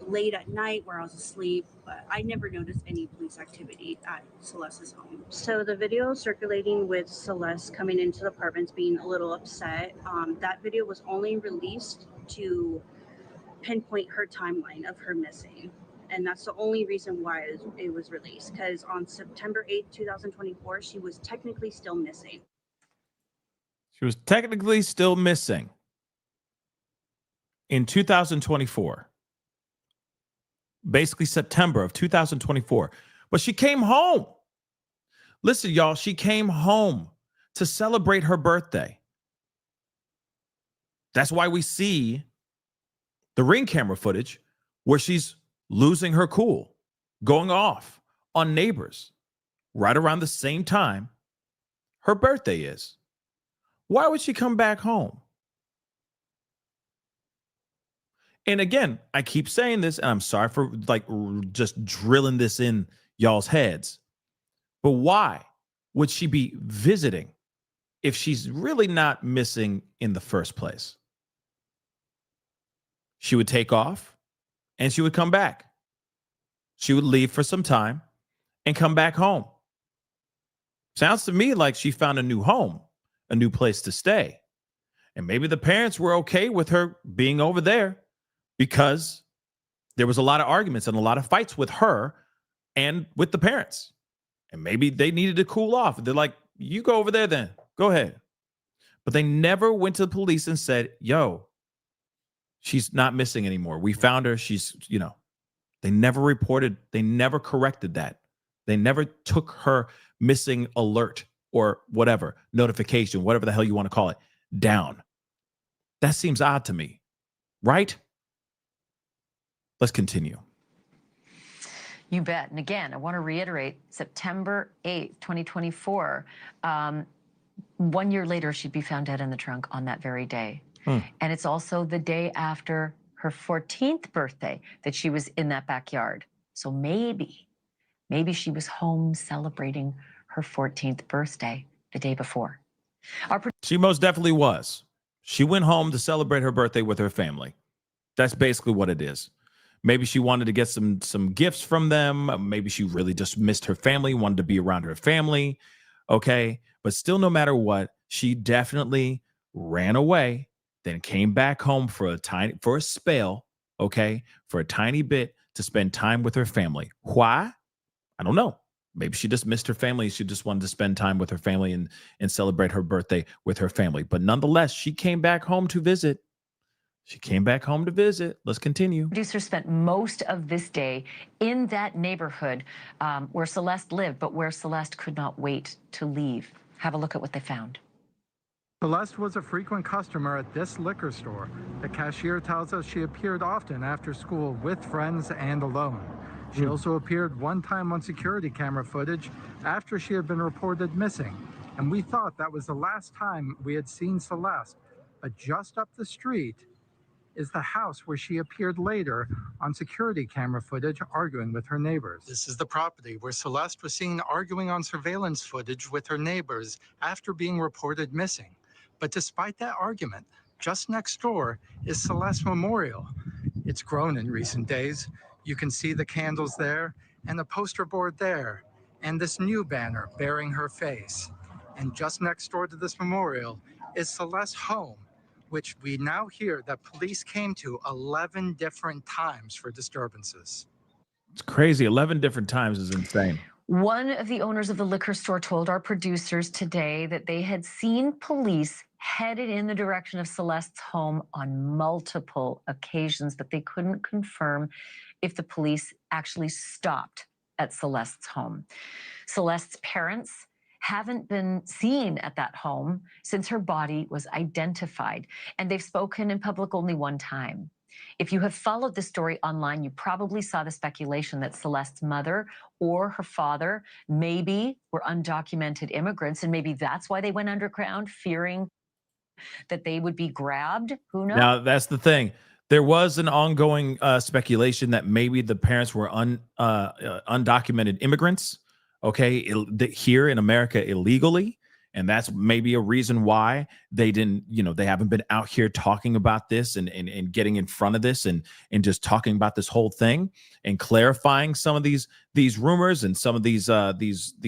late at night where I was asleep, but I never noticed any police activity at Celeste's home. So the video circulating with Celeste coming into the apartments being a little upset, that video was only released to pinpoint her timeline of her missing. And that's the only reason why it was released, because on September 8th, 2024, she was technically still missing. She was technically still missing in 2024. Basically September of 2024. But she came home. Listen, y'all, she came home to celebrate her birthday. That's why we see the Ring camera footage where she's losing her cool, going off on neighbors right around the same time her birthday is. Why would she come back home? And again, I keep saying this, and I'm sorry for just drilling this in y'all's heads. But why would she be visiting if she's really not missing in the first place? She would take off and she would come back. She would leave for some time and come back home. Sounds to me like she found a new home, a new place to stay. And maybe the parents were okay with her being over there because there was a lot of arguments and a lot of fights with her and with the parents. And maybe they needed to cool off. They're like, you go over there then. Go ahead. But they never went to the police and said, yo, she's not missing anymore. We found her. She's, they never reported. They never corrected that. They never took her missing alert or whatever, notification, whatever the hell you want to call it, down. That seems odd to me, right? Let's continue. You bet. And again, I want to reiterate, September 8th, 2024, 1 year later, she'd be found dead in the trunk on that very day. And it's also the day after her 14th birthday that she was in that backyard. So maybe she was home celebrating her 14th birthday the day before. She most definitely was. She went home to celebrate her birthday with her family. That's basically what it is. Maybe she wanted to get some gifts from them. Maybe she really just missed her family, wanted to be around her family. Okay. But still, no matter what, she definitely ran away, then came back home for a spell, okay, for a tiny bit to spend time with her family. Why? I don't know. Maybe she just missed her family. She just wanted to spend time with her family and celebrate her birthday with her family. But nonetheless, she came back home to visit. Let's continue. Producer spent most of this day in that neighborhood where Celeste lived, but where Celeste could not wait to leave. Have a look at what they found. Celeste was a frequent customer at this liquor store. The cashier tells us she appeared often after school with friends and alone. She also appeared one time on security camera footage after she had been reported missing. And we thought that was the last time we had seen Celeste. But just up the street is the house where she appeared later on security camera footage arguing with her neighbors. This is the property where Celeste was seen arguing on surveillance footage with her neighbors after being reported missing. But despite that argument, just next door is Celeste Memorial. It's grown in recent days. You can see the candles there and the poster board there and this new banner bearing her face. And just next door to this memorial is Celeste's home, which we now hear that police came to 11 different times for disturbances. It's crazy. 11 different times is insane. One of the owners of the liquor store told our producers today that they had seen police headed in the direction of Celeste's home on multiple occasions, but they couldn't confirm if the police actually stopped at Celeste's home. Celeste's parents haven't been seen at that home since her body was identified, and they've spoken in public only one time. If you have followed the story online, you probably saw the speculation that Celeste's mother or her father maybe were undocumented immigrants, and maybe that's why they went underground, fearing that they would be grabbed. Who knows? Now, that's the thing. There was an ongoing speculation that maybe the parents were undocumented immigrants, okay, here in America illegally. And that's maybe a reason why they didn't, they haven't been out here talking about this and getting in front of this and just talking about this whole thing and clarifying some of these rumors and some of these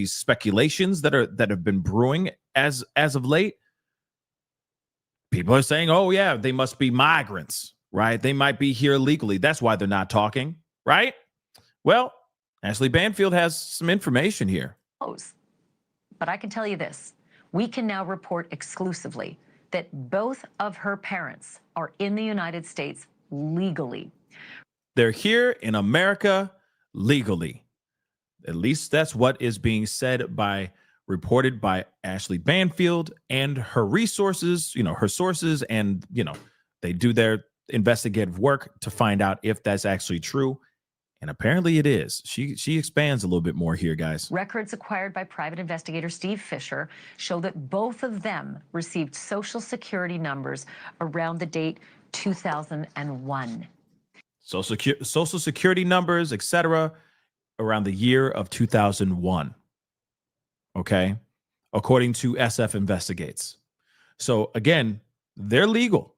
speculations that have been brewing as of late. People are saying, oh yeah, they must be migrants, right? They might be here illegally. That's why they're not talking, right? Well, Ashley Banfield has some information here. But I can tell you this. We can now report exclusively that both of her parents are in the United States legally. They're here in America legally. At least that's what is being reported by Ashley Banfield and her resources, her sources, and, they do their investigative work to find out if that's actually true. And apparently it is. She expands a little bit more here, guys. Records acquired by private investigator Steve Fisher show that both of them received Social Security numbers around the date 2001. Social Security numbers, etc., around the year of 2001. Okay, according to SF Investigates. So again, they're legal.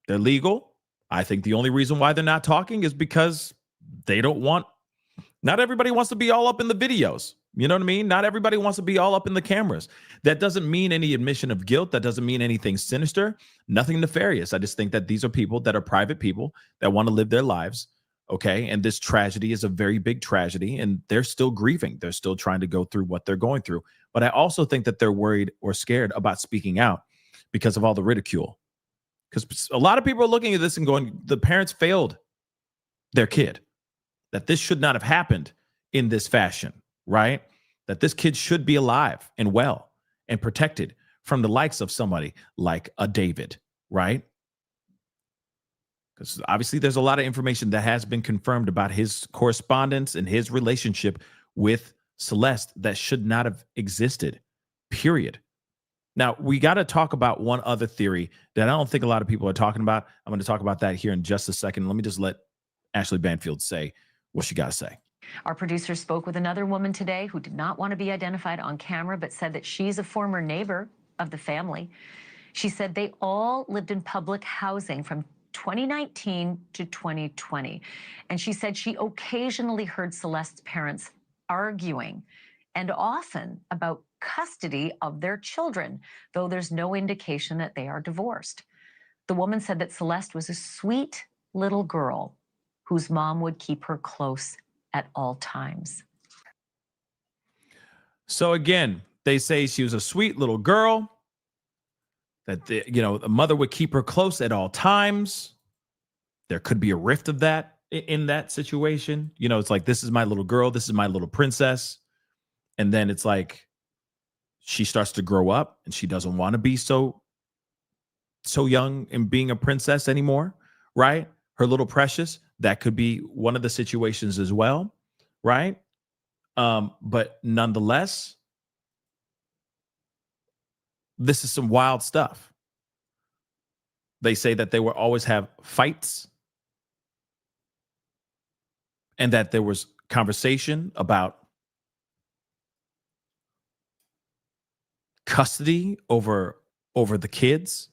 They're legal. I think the only reason why they're not talking is because they don't want, not everybody wants to be all up in the videos. You know what I mean? Not everybody wants to be all up in the cameras. That doesn't mean any admission of guilt. That doesn't mean anything sinister, nothing nefarious. I just think that these are people that are private people that want to live their lives. Okay. And this tragedy is a very big tragedy, and they're still grieving. They're still trying to go through what they're going through. But I also think that they're worried or scared about speaking out because of all the ridicule. Because a lot of people are looking at this and going, the parents failed their kid, that this should not have happened in this fashion, right? That this kid should be alive and well and protected from the likes of somebody like a David, right? Because obviously there's a lot of information that has been confirmed about his correspondence and his relationship with Celeste that should not have existed, period. Now, we got to talk about one other theory that I don't think a lot of people are talking about. I'm going to talk about that here in just a second. Let me just let Ashley Banfield say what she got to say. Our producer spoke with another woman today who did not want to be identified on camera, but said that she's a former neighbor of the family. She said they all lived in public housing from 2019 to 2020. And she said she occasionally heard Celeste's parents arguing, and often about custody of their children, though there's no indication that they are divorced. The woman said that Celeste was a sweet little girl whose mom would keep her close at all times. So again, they say she was a sweet little girl, that the mother would keep her close at all times. There could be a rift of that in that situation. It's like, this is my little girl, this is my little princess. And then it's like she starts to grow up and she doesn't want to be so young and being a princess anymore, right? Her little precious. That could be one of the situations as well, right? But nonetheless, this is some wild stuff. They say that they will always have fights and that there was conversation about custody over the kids.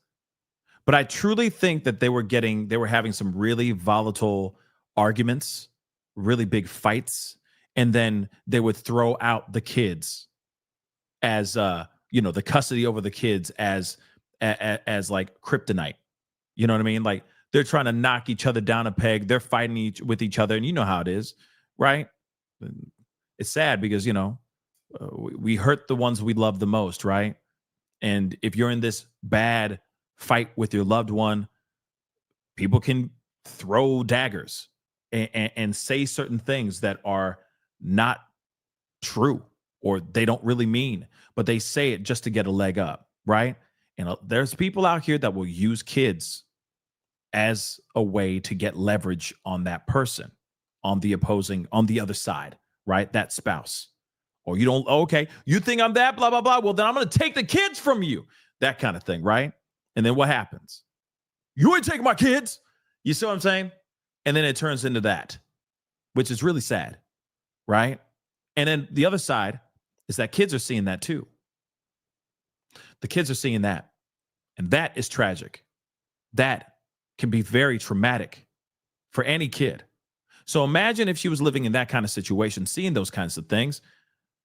But I truly think that they were having some really volatile arguments, really big fights, and then they would throw out the kids as the custody over the kids as like kryptonite. You know what I mean? Like, they're trying to knock each other down a peg. They're fighting with each other, and you know how it is, right? It's sad because we hurt the ones we love the most, right? And if you're in this bad fight with your loved one, people can throw daggers and say certain things that are not true, or they don't really mean, but they say it just to get a leg up, right? And there's people out here that will use kids as a way to get leverage on that person, on the other side, right? That spouse. Or you don't, okay, you think I'm that, blah, blah, blah. Well, then I'm going to take the kids from you. That kind of thing, right? And then what happens? You ain't taking my kids. You see what I'm saying? And then it turns into that, which is really sad, right? And then the other side is that kids are seeing that too. The kids are seeing that. And that is tragic. That can be very traumatic for any kid. So imagine if she was living in that kind of situation, seeing those kinds of things.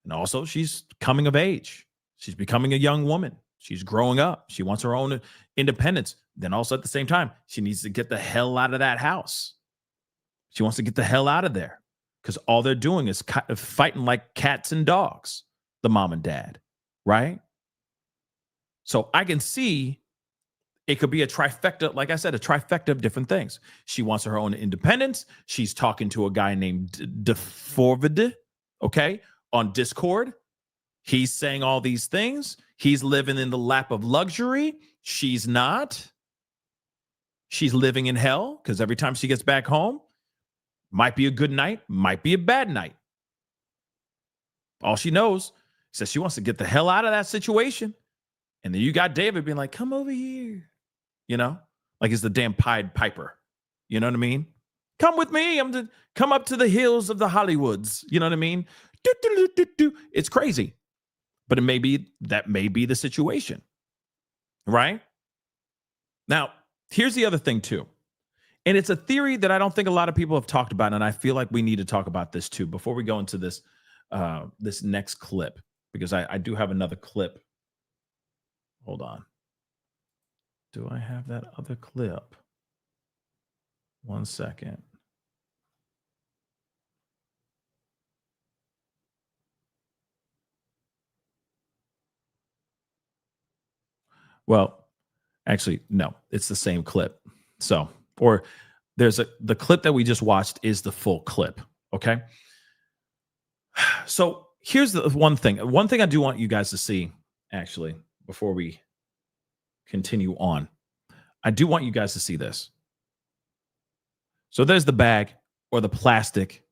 And also, she's coming of age. She's becoming a young woman. She's growing up. She wants her own independence. Then also at the same time, she needs to get the hell out of that house. She wants to get the hell out of there because all they're doing is fighting like cats and dogs, the mom and dad, right? So I can see it could be a trifecta, like I said, a trifecta of different things. She wants her own independence. She's talking to a guy named DeForvid, okay, on Discord. He's saying all these things. He's living in the lap of luxury. She's not. She's living in hell because every time she gets back home, might be a good night, might be a bad night. All she knows is she wants to get the hell out of that situation. And then you got David being like, come over here. You know, like it's the damn Pied Piper. You know what I mean? Come with me. Come up to the hills of the Hollywoods. You know what I mean? It's crazy. But that may be the situation. Right? Now, here's the other thing too. And it's a theory that I don't think a lot of people have talked about. And I feel like we need to talk about this too before we go into this this next clip, because I do have another clip. Hold on. Do I have that other clip? 1 second. Well, actually, no, it's the same clip. So, or the clip that we just watched is the full clip. Okay. So here's the one thing. One thing I do want you guys to see, actually, before we continue on. I do want you guys to see this. So there's the bag or the plastic,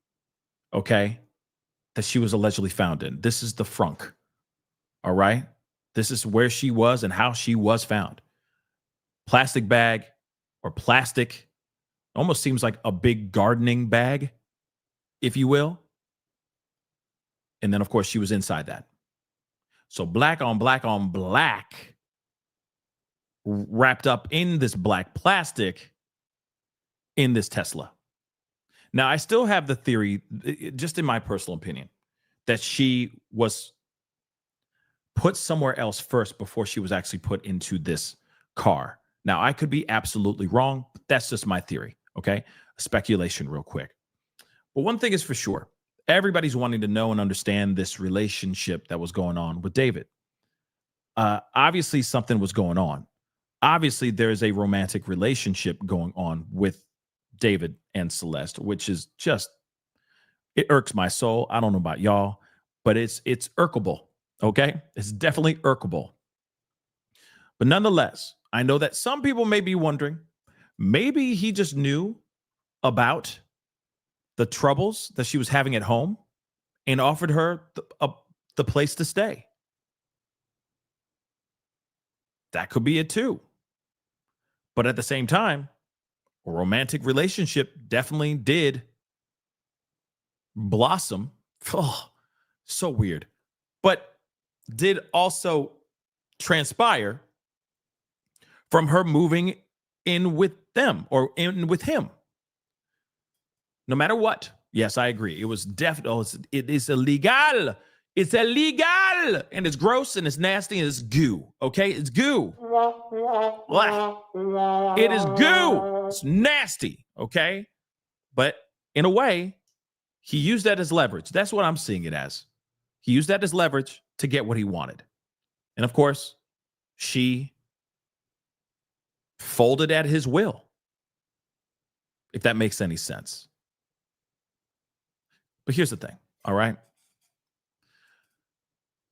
okay, that she was allegedly found in. This is the frunk. All right. This is where she was and how she was found. Plastic bag or plastic, almost seems like a big gardening bag, if you will. And then, of course, she was inside that. So black on black on black, wrapped up in this black plastic in this Tesla. Now, I still have the theory, just in my personal opinion, that she was put somewhere else first before she was actually put into this car. Now, I could be absolutely wrong, but that's just my theory, okay? Speculation real quick. But one thing is for sure, everybody's wanting to know and understand this relationship that was going on with David. Obviously, something was going on. Obviously, there's a romantic relationship going on with David and Celeste, which is just, it irks my soul. I don't know about y'all, but it's irkable, okay? It's definitely irkable. But nonetheless, I know that some people may be wondering, maybe he just knew about the troubles that she was having at home and offered her the place to stay. That could be it too. But at the same time, a romantic relationship definitely did blossom. Oh, so weird. But did also transpire from her moving in with them or in with him. No matter what. Yes, I agree. It was definitely, it is illegal. It's illegal. And it's gross and it's nasty and it's goo. Okay? It's goo. Blah. It is goo. It's nasty. Okay? But in a way, he used that as leverage. That's what I'm seeing it as. He used that as leverage to get what he wanted. And of course, she folded at his will. If that makes any sense. But here's the thing. All right.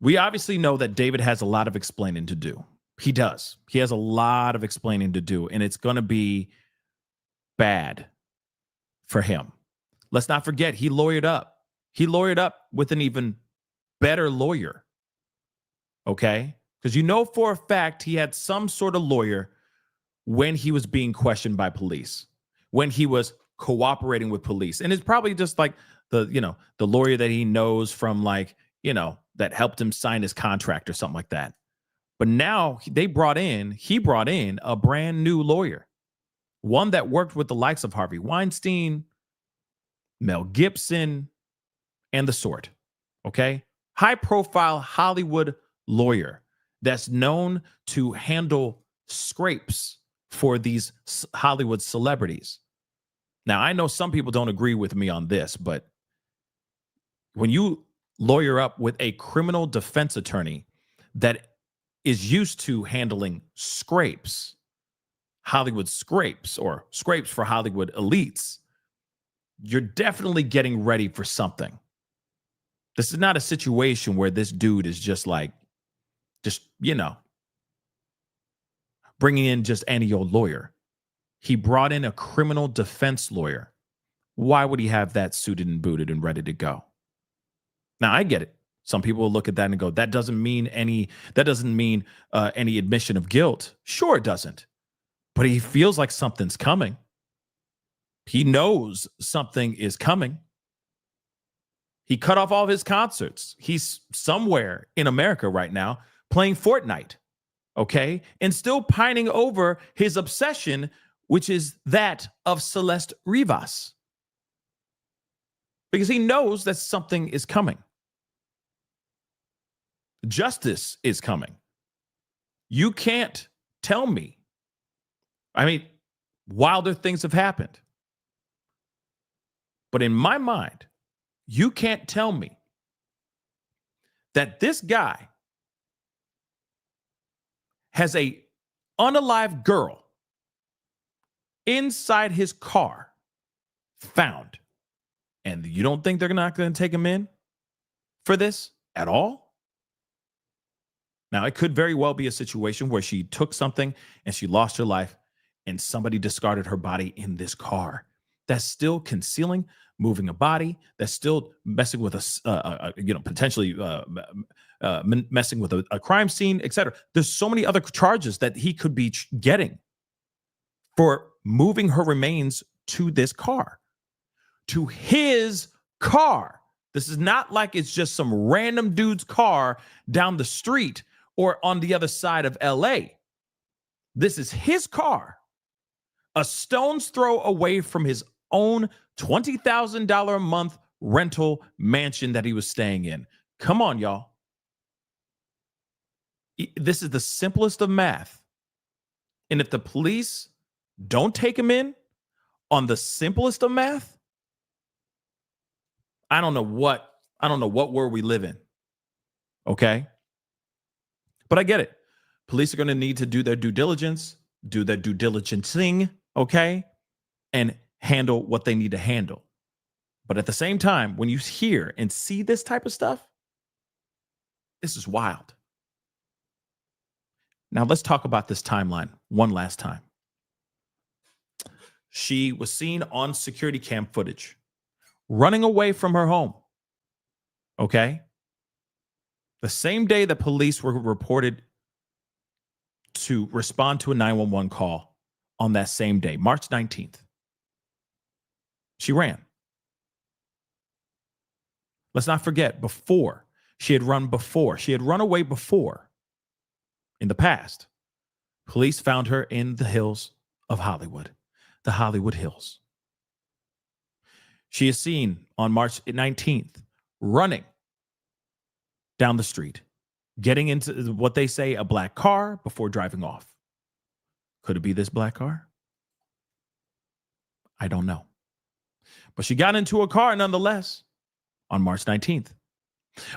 We obviously know that David has a lot of explaining to do. He does. He has a lot of explaining to do, and it's going to be bad for him. Let's not forget, he lawyered up. He lawyered up with an even better lawyer. Okay? Because you know for a fact he had some sort of lawyer when he was being questioned by police, when he was cooperating with police. And it's probably just like the lawyer that he knows from that helped him sign his contract or something like that. But now he brought in a brand new lawyer, one that worked with the likes of Harvey Weinstein, Mel Gibson, and the sort. Okay? High profile Hollywood lawyer that's known to handle scrapes for these Hollywood celebrities. Now, I know some people don't agree with me on this, but when you lawyer up with a criminal defense attorney that is used to handling scrapes, Hollywood scrapes, or scrapes for Hollywood elites, you're definitely getting ready for something. This is not a situation where this dude is just bringing in just any old lawyer. He brought in a criminal defense lawyer. Why would he have that suited and booted and ready to go? Now, I get it. Some people will look at that and go, that doesn't mean any admission of guilt. Sure, it doesn't. But he feels like something's coming. He knows something is coming. He cut off all of his concerts. He's somewhere in America right now playing Fortnite, okay? And still pining over his obsession, which is that of Celeste Rivas. Because he knows that something is coming. Justice is coming. You can't tell me. I mean, wilder things have happened. But in my mind, you can't tell me that this guy has a unalive girl inside his car found. And you don't think they're not going to take him in for this at all? Now, it could very well be a situation where she took something and she lost her life and somebody discarded her body in this car. That's still concealing, moving a body. That's still messing with potentially messing with a crime scene, etc. There's so many other charges that he could be getting for moving her remains to this car, to his car. This is not like it's just some random dude's car down the street or on the other side of LA. This is his car, a stone's throw away from his own $20,000 a month rental mansion that he was staying in. Come on, y'all. This is the simplest of math. And if the police don't take him in on the simplest of math, I don't know what world we live in. Okay? But I get it. Police are going to need to do their due diligence, do their due diligencing, okay? And handle what they need to handle. But at the same time, when you hear and see this type of stuff, this is wild. Now let's talk about this timeline one last time. She was seen on security cam footage running away from her home. Okay? The same day that police were reported to respond to a 911 call on that same day, March 19th. She ran. Let's not forget, she had run away before. In the past, police found her in the hills of Hollywood, the Hollywood Hills. She is seen on March 19th running down the street, getting into what they say a black car before driving off. Could it be this black car? I don't know. But she got into a car nonetheless on March 19th.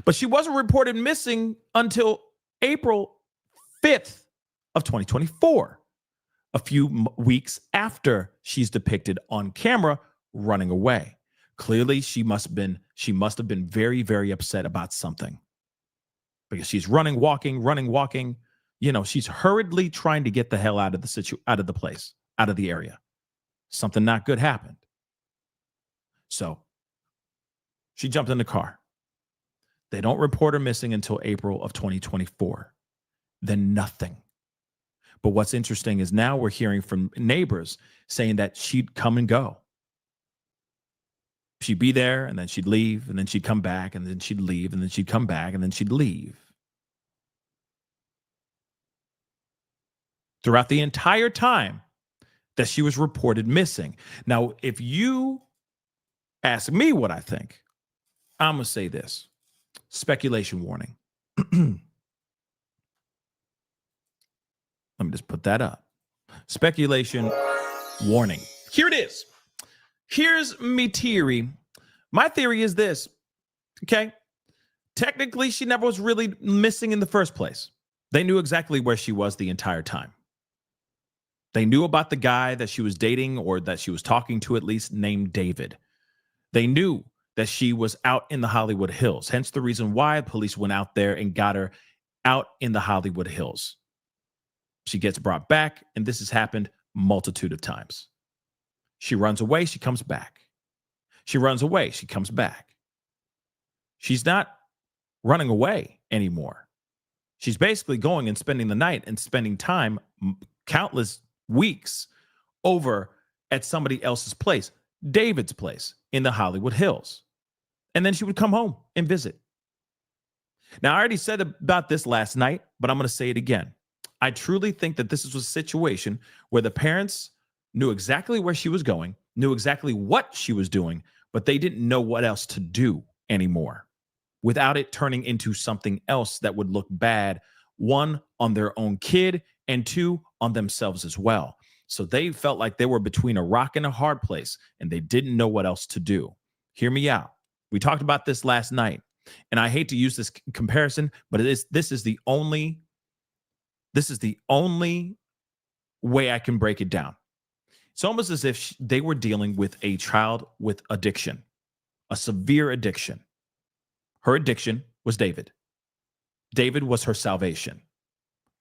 But she wasn't reported missing until April 5th of 2024, a few weeks after she's depicted on camera running away. Clearly, she must have been very, very upset about something because she's running, walking. She's hurriedly trying to get the hell out of the place, out of the area. Something not good happened. So she jumped in the car. They don't report her missing until April of 2024. Then nothing. But what's interesting is now we're hearing from neighbors saying that she'd come and go. She'd be there, and then she'd leave, and then she'd come back, and then she'd leave, and then she'd come back, and then she'd leave. Throughout the entire time that she was reported missing. Now, if you ask me what I think, I'm going to say this. Speculation warning. Let me just put that up. Speculation warning. Here it is. Here's me theory. My theory is this, okay? Technically, she never was really missing in the first place. They knew exactly where she was the entire time. They knew about the guy that she was dating, or that she was talking to at least, named David. They knew that she was out in the Hollywood Hills, hence the reason why police went out there and got her out in the Hollywood Hills. She gets brought back, and this has happened multitude of times. She runs away, she comes back. She runs away, she comes back. She's not running away anymore. She's basically going and spending the night and spending time, countless weeks, over at somebody else's place, David's place in the Hollywood Hills. And then she would come home and visit. Now, I already said about this last night, but I'm going to say it again. I truly think that this was a situation where the parents knew exactly where she was going, knew exactly what she was doing, but they didn't know what else to do anymore without it turning into something else that would look bad, one, on their own kid, and two, on themselves as well. So they felt like they were between a rock and a hard place, and they didn't know what else to do. Hear me out. We talked about this last night, and I hate to use this comparison, but this is the only way I can break it down. It's almost as if they were dealing with a child with addiction, a severe addiction. Her addiction was David. David was her salvation.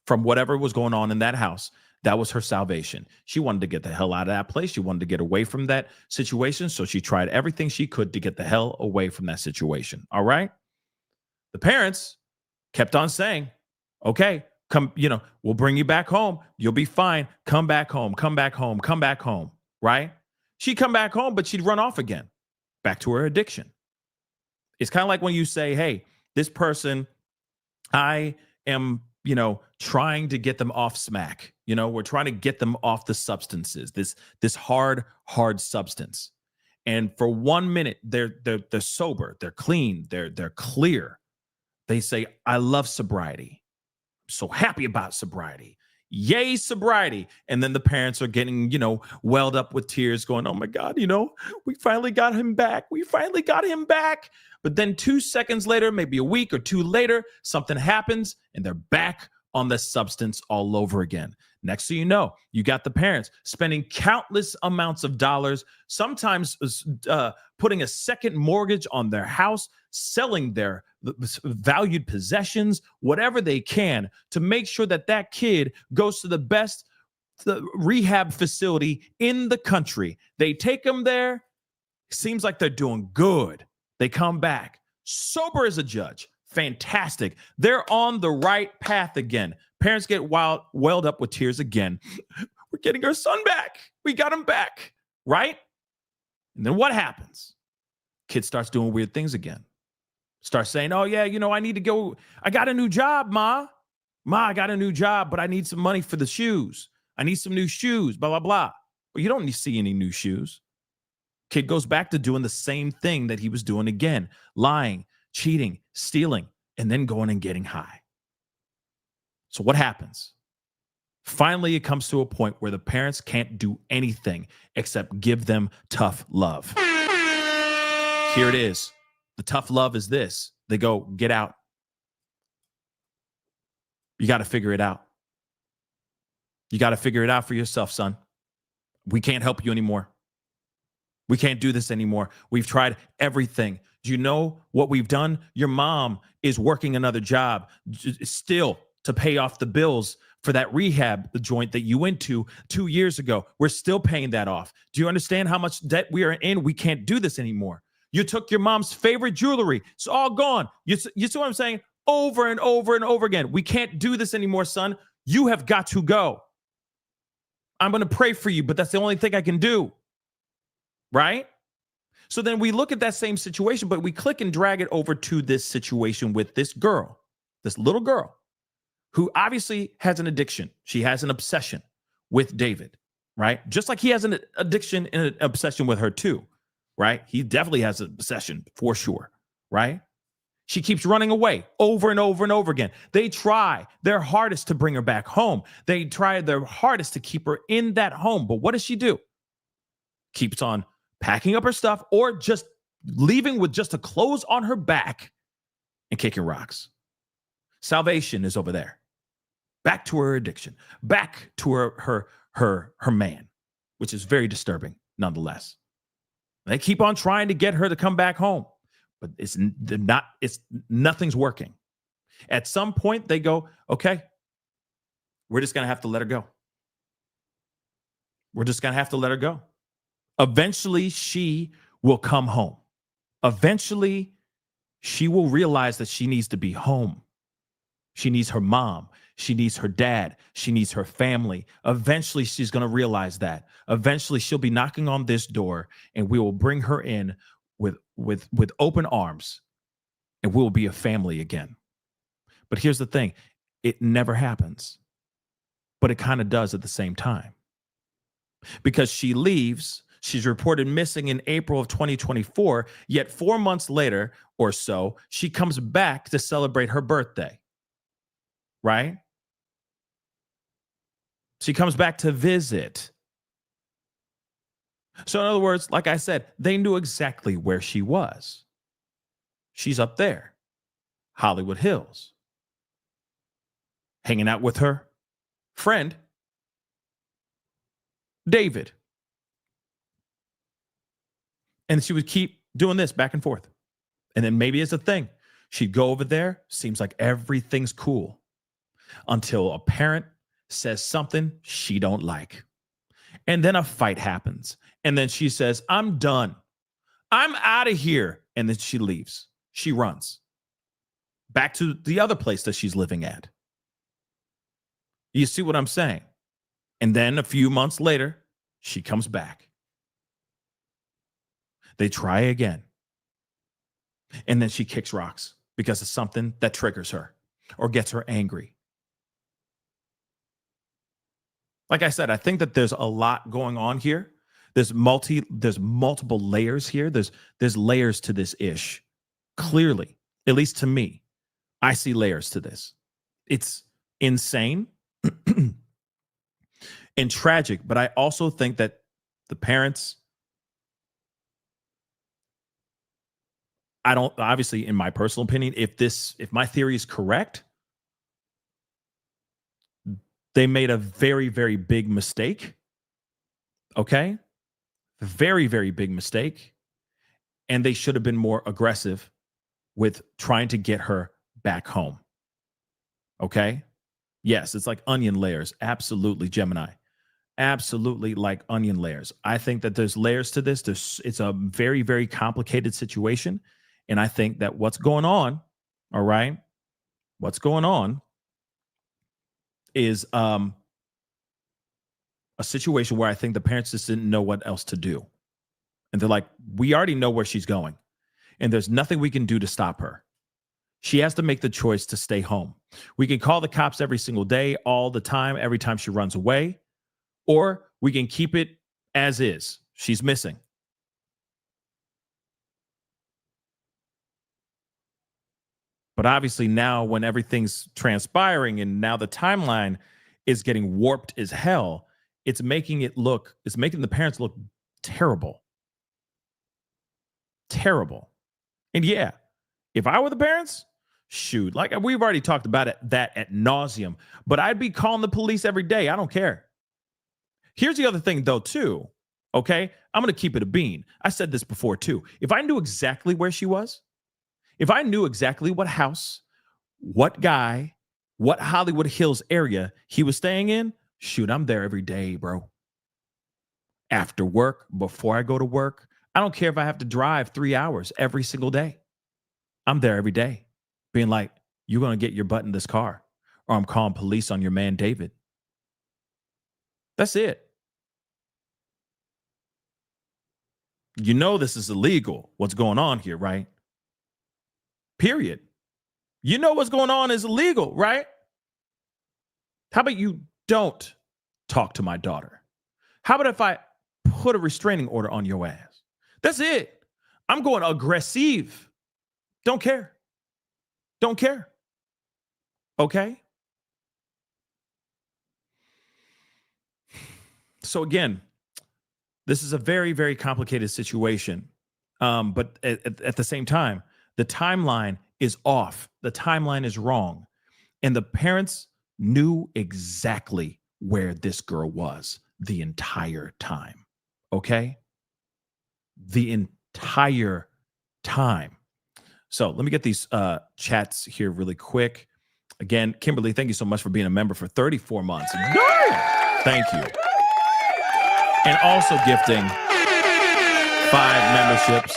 From whatever was going on in that house, that was her salvation. She wanted to get the hell out of that place. She wanted to get away from that situation. So she tried everything she could to get the hell away from that situation. All right. The parents kept on saying, okay, come, we'll bring you back home. You'll be fine. Come back home, come back home, come back home. Right. She'd come back home, but she'd run off again, back to her addiction. It's kind of like when you say, hey, this person, I am, trying to get them off smack. We're trying to get them off the substances, this hard substance. And for 1 minute, they're sober, they're clean, they're clear. They say, I love sobriety. I'm so happy about sobriety. Yay, sobriety. And then the parents are getting, welled up with tears going, oh my God, we finally got him back. We finally got him back. But then 2 seconds later, maybe a week or two later, something happens and they're back on the substance all over again. Next thing you know, you got the parents spending countless amounts of dollars, sometimes putting a second mortgage on their house, selling their valued possessions, whatever they can, to make sure that kid goes to the best rehab facility in the country. They take them there. Seems like they're doing good. They come back sober as a judge. Fantastic. They're on the right path again. Parents get welled up with tears again. We're getting our son back. We got him back. Right? And then what happens? Kid starts doing weird things again. Starts saying, oh, yeah, I need to go. I got a new job, Ma. Ma, I got a new job, but I need some money for the shoes. I need some new shoes, blah, blah, blah. But you don't see any new shoes. Kid goes back to doing the same thing that he was doing again, lying, cheating, stealing, and then going and getting high. So what happens? Finally, it comes to a point where the parents can't do anything except give them tough love. Here it is. The tough love is this. They go, get out. You got to figure it out. You got to figure it out for yourself, son. We can't help you anymore. We can't do this anymore. We've tried everything. Do you know what we've done? Your mom is working another job still to pay off the bills for that rehab joint that you went to 2 years ago. We're still paying that off. Do you understand how much debt we are in? We can't do this anymore. You took your mom's favorite jewelry. It's all gone. You see what I'm saying? Over and over and over again. We can't do this anymore, son. You have got to go. I'm going to pray for you, but that's the only thing I can do. Right? So then we look at that same situation, but we click and drag it over to this situation with this girl, this little girl, who obviously has an addiction. She has an obsession with David, right? Just like he has an addiction and an obsession with her too, right? He definitely has an obsession for sure, right? She keeps running away over and over and over again. They try their hardest to bring her back home. They try their hardest to keep her in that home. But what does she do? Keeps on packing up her stuff or just leaving with just the clothes on her back and kicking rocks. Salvation is over there. Back to her addiction, back to her man, which is very disturbing nonetheless. They keep on trying to get her to come back home, but nothing's working. At some point they go, okay, we're just going to have to let her go. We're just going to have to let her go. Eventually she will come home. Eventually she will realize that she needs to be home. She needs her mom. She needs her dad. She needs her family. Eventually, she's going to realize that. Eventually, she'll be knocking on this door, and we will bring her in with open arms, and we will be a family again. But here's the thing. It never happens, but it kind of does at the same time. Because she leaves, she's reported missing in April of 2024, yet 4 months later or so, she comes back to celebrate her birthday. Right? She comes back to visit. So in other words, like I said, they knew exactly where she was. She's up there, Hollywood Hills, hanging out with her friend, David. And she would keep doing this back and forth. And then maybe it's a thing. She'd go over there, seems like everything's cool, until a parent says something she don't like. And then a fight happens. And then she says, I'm done. I'm out of here. And then she leaves. She runs back to the other place that she's living at. You see what I'm saying? And then a few months later, she comes back. They try again. And then she kicks rocks because of something that triggers her or gets her angry. Like I said, I think that there's a lot going on here. There's multiple layers here. There's layers to this ish. Clearly, at least to me, I see layers to this. It's insane and tragic, but I also think that the parents, obviously, in my personal opinion, if my theory is correct, they made a very, very big mistake. Okay? Very, very big mistake. And they should have been more aggressive with trying to get her back home. Okay? Yes, it's like onion layers. Absolutely, Gemini. Absolutely like onion layers. I think that there's layers to this. It's a very, very complicated situation. And I think that what's going on, all right, what's going on is a situation where I think the parents just didn't know what else to do. And they're like, we already know where she's going, and there's nothing we can do to stop her. She has to make the choice to stay home. We can call the cops every single day, all the time, every time she runs away, or we can keep it as is. She's missing. But obviously now when everything's transpiring and now the timeline is getting warped as hell, it's making the parents look terrible. Terrible. And yeah, if I were the parents, shoot, like we've already talked about that ad nauseum, but I'd be calling the police every day. I don't care. Here's the other thing though, too. Okay? I'm going to keep it a bean. I said this before too. If I knew exactly where she was, if I knew exactly what house, what guy, what Hollywood Hills area he was staying in, shoot, I'm there every day, bro. After work, before I go to work, I don't care if I have to drive 3 hours every single day. I'm there every day being like, you're going to get your butt in this car or I'm calling police on your man, David. That's it. You know this is illegal, what's going on here, right? Period. You know what's going on is illegal, right? How about you don't talk to my daughter? How about if I put a restraining order on your ass? That's it. I'm going aggressive. Don't care. Don't care. Okay? So again, this is a very, very complicated situation. But at the same time, the timeline is off. The timeline is wrong. And the parents knew exactly where this girl was the entire time. Okay? The entire time. So let me get these chats here really quick. Again, Kimberly, thank you so much for being a member for 34 months. Thank you. And also gifting 5 memberships.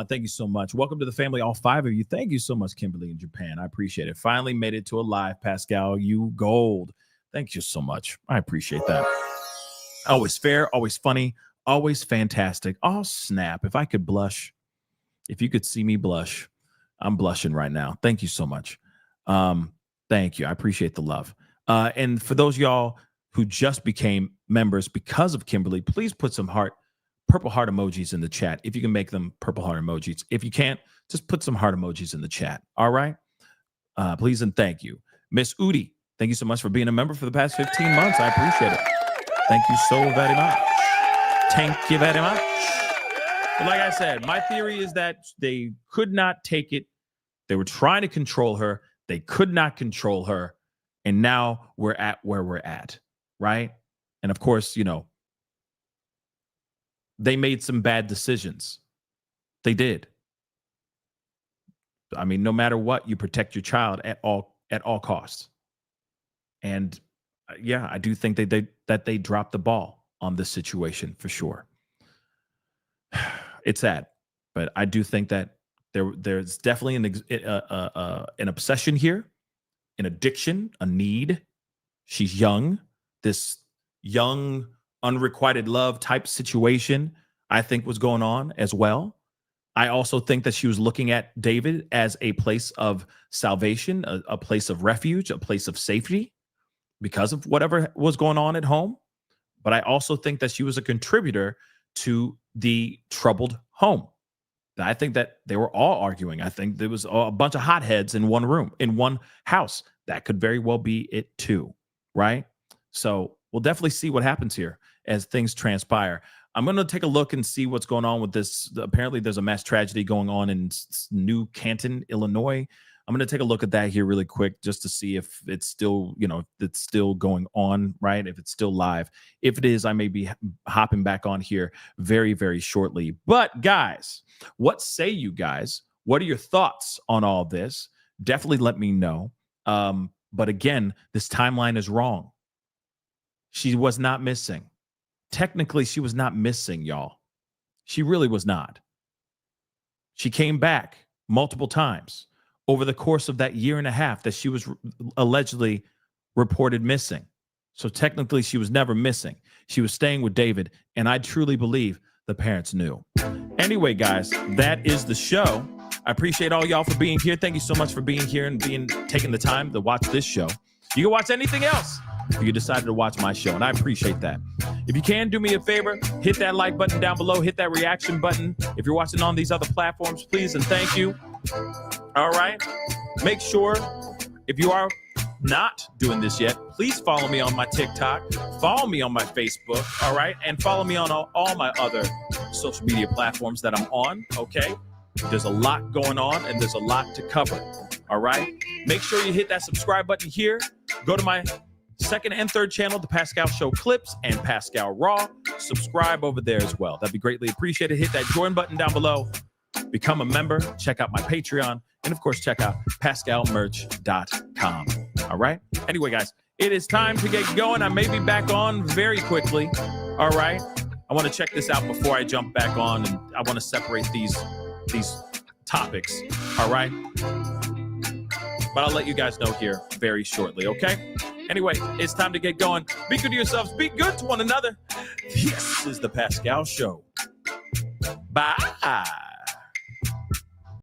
Thank you so much. Welcome to the family, all 5 of you. Thank you so much, Kimberly in Japan. I appreciate it. Finally made it to a live, Pascal. You gold. Thank you so much. I appreciate that. Always fair, always funny, always fantastic. Oh, snap. If I could blush, if you could see me blush, I'm blushing right now. Thank you so much. Thank you. I appreciate the love. And for those of y'all who just became members because of Kimberly, please put some purple heart emojis in the chat. If you can make them purple heart emojis. If you can't, just put some heart emojis in the chat. All right? Please and thank you. Miss Udi, thank you so much for being a member for the past 15 months. I appreciate it. Thank you so very much. Thank you very much. But like I said, my theory is that they could not take it. They were trying to control her. They could not control her. And now we're at where we're at, right? And of course, you know, they made some bad decisions. They did. I mean, no matter what, you protect your child at all costs. And yeah, I do think that they dropped the ball on this situation for sure. It's sad, but I do think that there's definitely an obsession here, an addiction, a need. She's young. This young, unrequited love type situation, I think, was going on as well. I also think that she was looking at David as a place of salvation, a place of refuge, a place of safety because of whatever was going on at home. But I also think that she was a contributor to the troubled home. I think that they were all arguing. I think there was a bunch of hotheads in one room, in one house. That could very well be it too, right? So we'll definitely see what happens here as things transpire. I'm going to take a look and see what's going on with this. Apparently, there's a mass tragedy going on in New Canton, Illinois. I'm going to take a look at that here really quick just to see if it's still, you know, if it's still going on, right? If it's still live. If it is, I may be hopping back on here very, very shortly. But guys, what say you guys? What are your thoughts on all this? Definitely let me know. But again, this timeline is wrong. She was not missing. Technically, she was not missing, y'all. She really was not. She came back multiple times over the course of that year and a half that she was allegedly reported missing. So technically, she was never missing. She was staying with David, and I truly believe the parents knew. Anyway, guys, that is the show. I appreciate all y'all for being here. Thank you so much for being here and taking the time to watch this show. You can watch anything else if you decided to watch my show, and I appreciate that. If you can, do me a favor, hit that like button down below, hit that reaction button. If you're watching on these other platforms, please and thank you. All right. Make sure, if you are not doing this yet, please follow me on my TikTok, follow me on my Facebook, all right? And follow me on all my other social media platforms that I'm on, okay? There's a lot going on and there's a lot to cover, all right? Make sure you hit that subscribe button here. Go to my second and third channel, the Pascal Show clips and Pascal Raw. Subscribe over there as well. That'd be greatly appreciated. Hit that join button down below. Become a member. Check out my Patreon. And, of course, check out pascalmerch.com. All right? Anyway, guys, it is time to get going. I may be back on very quickly. All right? I want to check this out before I jump back on, and I want to separate these topics. All right? But I'll let you guys know here very shortly, okay? Anyway, it's time to get going. Be good to yourselves. Be good to one another. This is the Pascal Show. Bye.